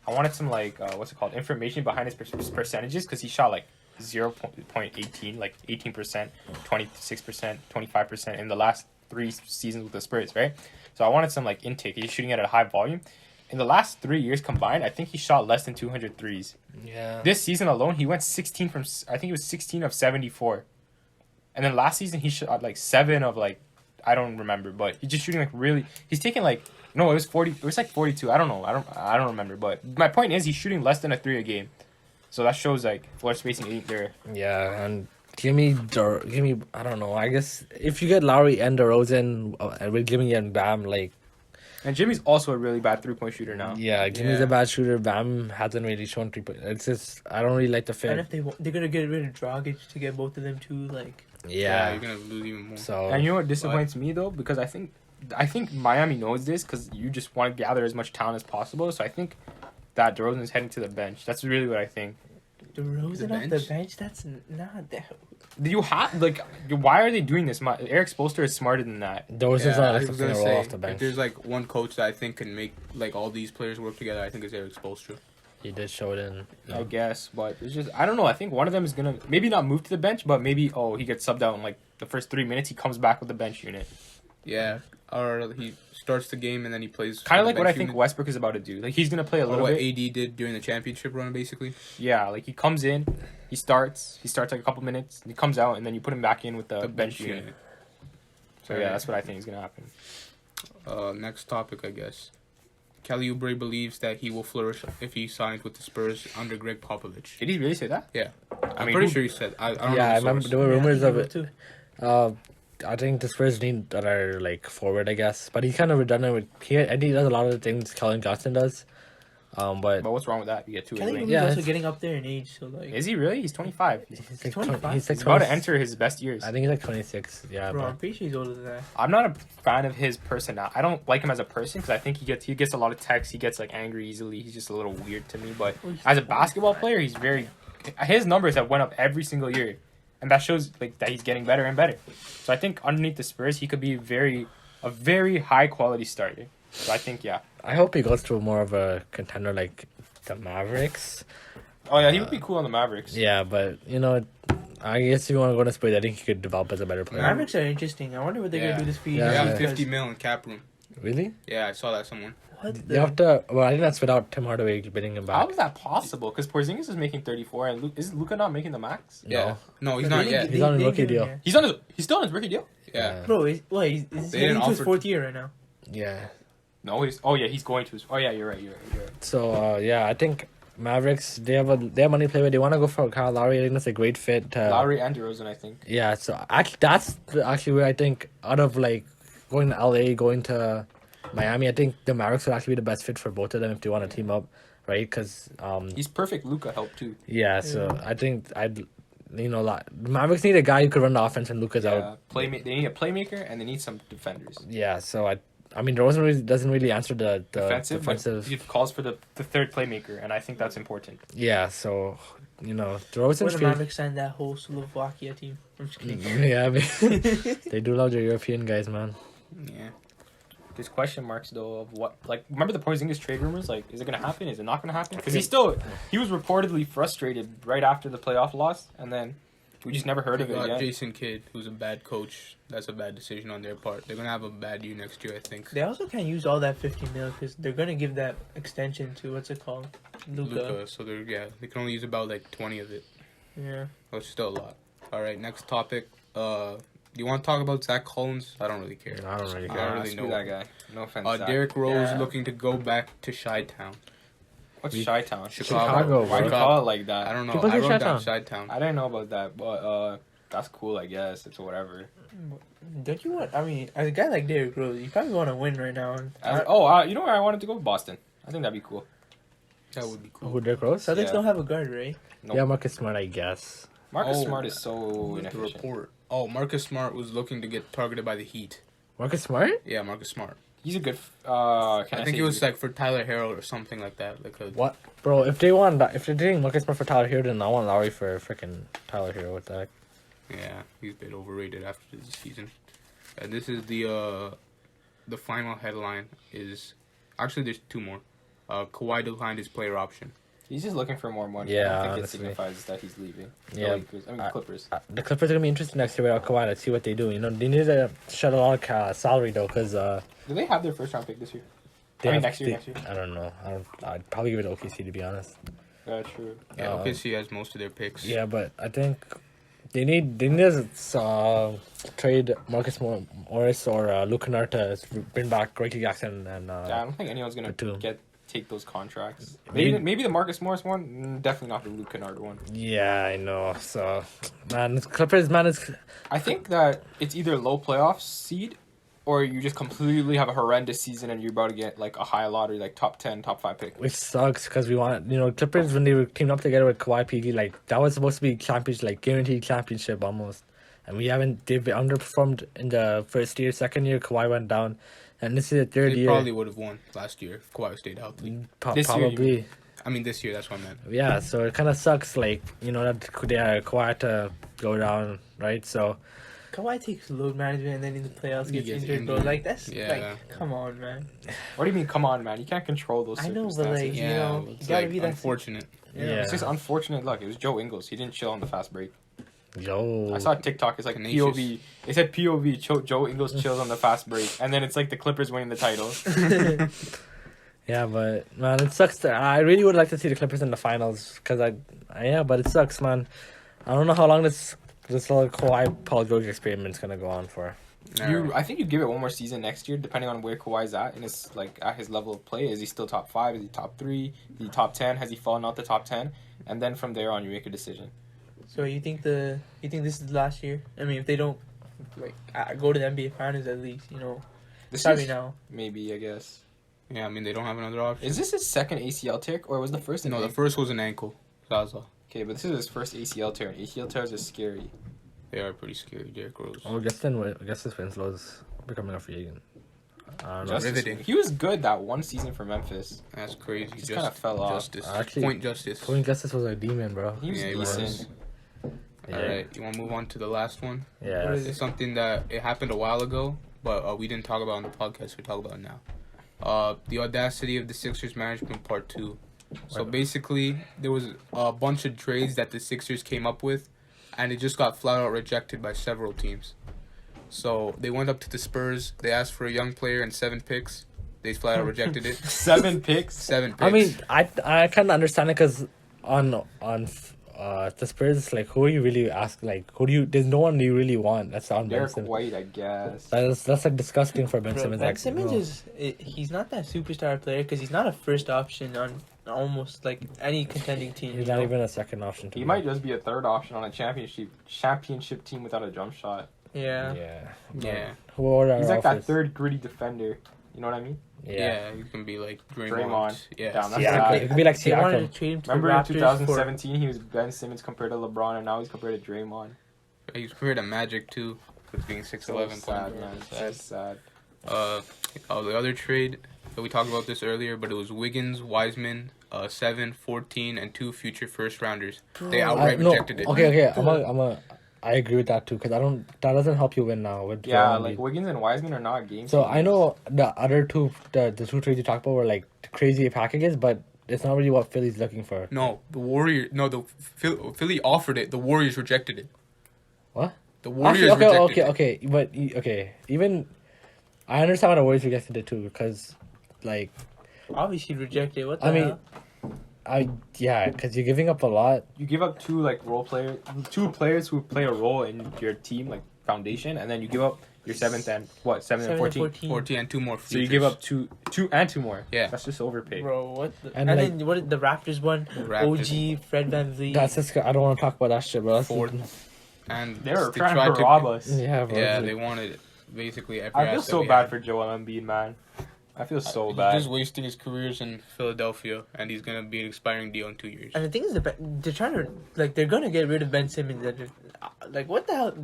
what's it called, information behind his percentages, because he shot like 0.18, like 18%, 26%, 25% in the last 3 seasons with the Spurs, right? So I wanted some like intake. He's shooting at a high volume. In the last 3 years combined, I think he shot less than 200 threes. yeah. This season alone, he went 16 from, I think it was 16 of 74. And then last season, he shot like 7 of like, I don't remember, but he's just shooting like really, he's taking like, no, it was 40, it was like 42. I don't know. I don't remember, but my point is he's shooting less than a 3 a game. So that shows like floor spacing ain't there. Yeah, and give me, I don't know. I guess if you get Lauri and DeRozan, with Jimmy and Bam, like, And Jimmy's also a really bad 3-point shooter now. yeah, Jimmy's a bad shooter. Bam hasn't really shown 3-point. It's just, I don't really like the and fit. if they're gonna get rid of Dragic to get both of them too, like Yeah. you're going to lose even more. So, And you know what disappoints me though? Because I think Miami knows this, because you just want to gather as much talent as possible. So I think that DeRozan is heading to the bench. That's really what I think. DeRozan off the bench? bench. That's not that. Do you have like? Why are they doing this? Eric Spoelstra is smarter than that. DeRozan's Yeah, not I like was the gonna roll say, off the if bench. there's like one coach that I think can make like all these players work together, I think it's Eric Spoelstra. He did show it in. I guess, but it's just I don't know. I think one of them is gonna maybe not move to the bench, but maybe he gets subbed out in like the first 3 minutes. He comes back with the bench unit. Yeah, or he starts the game and then he plays. Kind for of the like what I bench think unit. Westbrook is about to do. Like he's gonna play a Or little what bit. AD did during the championship run, basically. Yeah, like he comes in, he starts like a couple minutes, he comes out, and then you put him back in with the, The bench unit. So yeah, that's what I think is gonna happen. Next topic, I guess. Kelly Oubre believes that he will flourish if he signs with the Spurs under Greg Popovich. Did he really say that? Yeah, I'm mean, pretty who- sure he said. I don't know. Yeah, I the remember source. there were rumors of Yeah, it. too. I think the Spurs need that are like forward, I guess. But he's kind of redundant with and he does a lot of the things Colin Johnson does. But But what's wrong with that? You get 2 Kelly wings. Oubre's Yeah, also it's- getting up there in age, so like. Is he really? He's 25. he's He's 25. He's like He's about to 20 enter his best years. I think he's like 26. Yeah, Bro, but I'm pretty sure he's older than that. I'm not a fan of his personality. I don't like him as a person because I think he gets a lot of texts. He gets like angry easily. He's just a little weird to me. But as a basketball player, he's his numbers have went up every single year, and that shows like that he's getting better and better. So I think underneath the Spurs, he could be a very high quality starter. So I think I hope he goes to more of a contender like the Mavericks. Oh yeah, he would be cool on the Mavericks. Yeah, but I guess if you want to go to Spurs, I think he could develop as a better player. Mavericks are interesting. I wonder what they're Yeah. gonna do this for Yeah, you. They yeah. have 50 mil in cap room. Really? Yeah, I saw that somewhere. What You the? have to. Well, I think that's without Tim Hardaway bidding him How back. is that possible? Because Porzingis is making 34, and is Luka not making the max? Yeah. No, he's They not didn't yet. gi- He's on a they rookie didn't give him deal. yet. He's still on his rookie deal. Yeah. Bro, he's They heading didn't to his offer- 4th year right now. Yeah. No, he's going to his. Oh yeah, you're right. So I think Mavericks they have money to play with. They want to go for Kyle Lowry. I think that's a great fit. Lauri and DeRozan, I think. Yeah. So actually, that's actually where I think out of like going to LA, going to Miami, I think the Mavericks would actually be the best fit for both of them if they want to team up, right? Because He's perfect Luka help too. yeah. So I think the Mavericks need a guy who could run the offense and Luka's out. They need a playmaker and they need some defenders. Yeah. So I mean, DeRozan doesn't really answer the Defensive. defensive. He calls for the third playmaker, and I think that's important. Yeah. So Where DeRozan's the great. Mavericks signed that whole Slovakia team. I'm just kidding. Yeah, I mean, they do love their European guys, man. Yeah. There's question marks though of what, like, remember the Porzingis trade rumors? Like, is it gonna happen? Is it not gonna happen? Because he was reportedly frustrated right after the playoff loss, and then we just never heard They of it got yet. Jason Kidd, who's a bad coach. That's a bad decision on their part. They're gonna have a bad year next year, I think. They also can't use all that 50 mil because they're gonna give that extension to what's it called, Luka. So they can only use about like 20 of it. Yeah. Which is still a lot. All right, next topic. Do you want to talk about Zach Collins? I don't really care. I don't really I care. don't really Screw know. that guy. No offense. Zach. Derrick Rose Yeah. looking to go back to Chi-Town. What's Chi-Town? Chicago, Why do you bro. call it like that? I don't know. People I say wrote down Chi-Town. Chi-Town. I didn't know about that, but that's cool. I guess it's whatever. Don't you want? I mean, as a guy like Derrick Rose, you probably want to win right now. You know where I wanted to go? Boston. I think that'd be cool. That would be cool. Who, Derrick Rose? Celtics Yeah. don't have a guard, right? Nope. Yeah, Marcus Smart, I guess. Marcus Oh, Smart is so The inefficient. report. Oh, Marcus Smart was looking to get targeted by the Heat. Marcus Smart? Yeah, Marcus Smart. He's a good. I think it was like for Tyler Harrell or something like that. Like a, What? Bro, if they're doing Marcus Smart for Tyler Hero, then I want Lauri for freaking Tyler Hero. What the heck? Yeah, he's a bit overrated after this season. And this is the final headline is actually there's two more. Kawhi declined his player option. He's just looking for more money. Yeah, I don't think honestly. it signifies that he's leaving. Yeah. The Clippers. The Clippers are gonna be interesting next year without Kawhi. Let's see what they do. You know, they need to shut a lot of salary though, because Do they have their first round pick this year? they I mean, have- next year. they- Next year. I don't know. I'd probably give it to OKC to be honest. Yeah, true. Yeah, Um, OKC has most of their picks. Yeah, but I think they need to trade Marcus Morris or Luke Kennard to bring back Reggie Jackson and Yeah, I don't think anyone's gonna two. take those contracts. Maybe- Maybe the Marcus Morris one. Definitely not the Luke Kennard one. yeah, I know. So, man, Clippers, man, is I think that it's either low playoff seed, or you just completely have a horrendous season and you're about to get like a high lottery, like top 10, top 5 pick. which sucks because we want Clippers when they were teamed up together with Kawhi PG, like that was supposed to be championship, like guaranteed championship almost, and they've underperformed in the first year. Second year Kawhi went down, and this is the third They year. probably would have won last year if Kawhi stayed healthy. This year, Probably. I mean, this year, that's what I meant. Yeah, so it kind of sucks, like, that Kawhi had to go down, right? So, Kawhi takes load management and then in the playoffs He gets gets injured, bro. injured. Like that's Yeah. like, come on, man. What do you mean? Come on, man! You can't control those I know, but, circumstances. like, Yeah, you know, it's you gotta like be that- unfortunate. yeah. It's just unfortunate luck. It was Joe Ingles. He didn't chill on the fast break. Yo. I saw TikTok. It's like Tenacious. POV. It said POV. Joe Ingles chills on the fast break, and then it's like the Clippers winning the title. Yeah, but, man, it sucks. I really would like to see the Clippers in the finals, because but it sucks, man. I don't know how long this little Kawhi Paul George experiment's going to go on for. I think you give it one more season next year, depending on where Kawhi's at and his at his level of play. Is he still top 5? Is he top 3? Is he top 10? Has he fallen out the top 10? And then from there on, you make a decision. So you think this is the last year? I mean, if they don't go to the NBA Finals at least, This probably is now. maybe, I guess. Yeah, I mean, they don't have another option. Is this his second ACL tear, or was the first? No, the ACL? first was an ankle. Zaza. Okay, but this is his first ACL tear. And ACL tears are scary. They are pretty scary, Derrick Rose. Oh, Justice Winslow's becoming a free agent. I don't know. Justice- riveting. He was good that one season for Memphis. That's crazy. Just kinda fell off. Justice. Actually- Point justice. Point Justice was a demon, bro. He was Yeah, he decent. was. Yeah. Alright, you want to move on to the last one? Yeah. What is It's something that it happened a while ago, but we didn't talk about on the podcast. We talk about it now. The Audacity of the Sixers Management Part 2. So basically, there was a bunch of trades that the Sixers came up with, and it just got flat out rejected by several teams. So they went up to the Spurs. They asked for a young player and 7 picks. They flat out rejected it. 7 picks. 7 picks. I mean, I kind of understand it because on the Spurs, like, who are you really asking? Like, there's no one you really want. That's on Ben Derek Simmons. White, I guess. That's like disgusting for Ben Bro, Simmons. Ben like, Simmons no. he's not that superstar player because he's not a first option on almost like any contending team. He's not even a second option. To He me. might just be a third option on a championship team without a jump shot. Yeah. Yeah. Yeah. Who are our He's like that offers? third gritty defender. You know what I mean? Yeah, you can be like Draymond. Draymond. Yeah. Damn, that's Yeah, sad. it could be like They wanted Siakam. to trade him to Remember the in Raptors 2017, he was Ben Simmons compared to LeBron, and now he's compared to Draymond. He was compared to Magic too, with being 6'11". So sad, man. So sad. The other trade, we talked about this earlier, but it was Wiggins, Wiseman, 7, 14, and 2 future first rounders. They outright rejected it. Okay. I agree with that too because that doesn't help you win now with Yeah, Joel like Embiid. Wiggins and Wiseman are not game. So I changers. know the other two the two trades you talked about were like crazy packages, but it's not really what Philly's looking for. No, the Philly offered it. The Warriors rejected it. What? The Warriors Actually, rejected it. but even I understand why the Warriors rejected it too because like Obviously rejected. What the I mean hell? because you're giving up a lot. You give up two players who play a role in your team, like foundation, and then you give up your 7th and 14. 14 and 2 more So you futures. give up two and 2 more. Yeah. That's just overpay. Bro, what? And, And, like- then what did the Raptors won? Raptors. OG, Fred VanVleet. That's just, I don't want to talk about that shit, bro. That's Fourth. And They were they trying tried to rob us. Yeah, bro. Yeah, they wanted basically every I feel asset so we bad had. for Joel Embiid, man. I feel so He's bad. just wasting his careers in Philadelphia, and he's gonna be an expiring deal in 2 years. And the thing is, they're trying to they're gonna get rid of Ben Simmons. Like what the hell?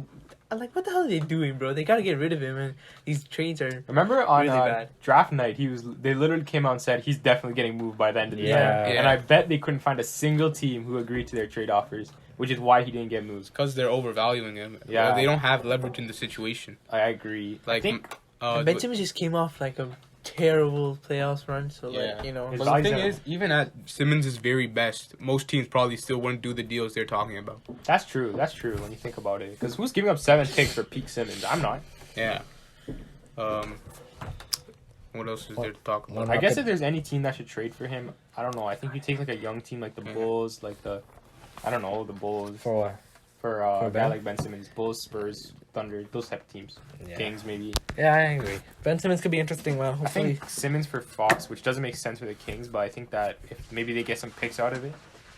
Like what the hell are they doing, bro? They gotta get rid of him, and these trades are. Remember on Really bad. draft night, they literally came out and said he's definitely getting moved by the end of the Yeah. year. Yeah. And I bet they couldn't find a single team who agreed to their trade offers, which is why he didn't get moved. Because they're overvaluing him. Yeah. They don't have leverage in the situation. I agree. Like, I think And Ben Simmons just came off like a terrible playoffs run, so Yeah. like you know. His but the value's thing down. is, even at Simmons' very best, most teams probably still wouldn't do the deals they're talking about. that's true. That's true when you think about it. Because who's giving up 7 picks for peak Simmons? I'm not. Yeah. What else is there to talk about? Well, I guess if there's any team that should trade for him, I don't know. I think you take like a young team like the Mhm. Bulls, like the Bulls For what? for for a guy Ben? like Ben Simmons, Bulls, Spurs, Thunder, those type of teams. Yeah. Kings maybe. Yeah, I agree. Ben Simmons could be interesting, man. I Hopefully. think Simmons for Fox, which doesn't make sense for the Kings, but I think that if maybe they get some picks out of it,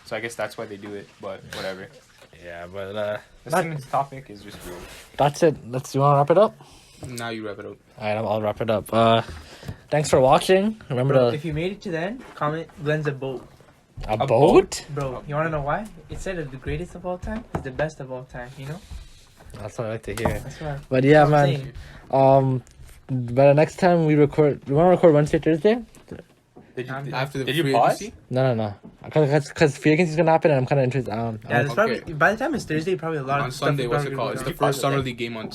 so I guess that's why they do it. But whatever. Yeah, but The Simmons topic is just weird. that's it. You want to wrap it up? Now you wrap it up. All right, I'll wrap it up. Thanks for watching. Remember Bro, to if you made it to the end, comment Glenn's a boat. a boat? boat. Bro, you wanna know why? It said that the greatest of all time is the best of all time. You know? That's what I like to hear. That's why. But yeah, I'm man. saying. But next time we record, we want to record Wednesday, Thursday. Did you, After the did you free pause? agency? No. Because free agency is gonna happen, and I'm kind of interested. Yeah, Okay. there's probably by the time it's Thursday, probably a lot On of stuff Sunday, is what's it probably called? gonna It's go the down. first summer league game on.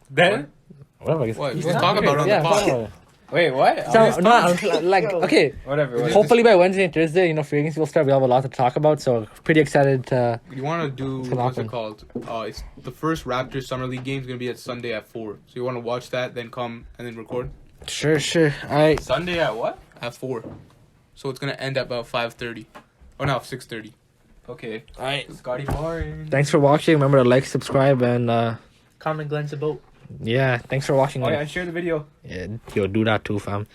Then? Whatever. I guess. What? We He's can not talk great. about it on Yeah, the talk pod. about it. Wait, what? So, no, I'm like, okay. Whatever. Hopefully by Wednesday and Thursday, free agency will start. We have a lot to talk about, so pretty excited to. You want to do, gonna what's happen? it called? It's the first Raptors summer league game is going to be at Sunday at 4. So you want to watch that, then come and then record Sure. All right. Sunday at what? at 4. So it's going to end at about 5:30. Oh, no, 6:30. Okay. All right. Scotty Barnes. Thanks for watching. Remember to like, subscribe, and Comment Glenn's a boat. yeah. Thanks for watching. Oh yeah, and share the video. Yeah, yo, do that too, fam.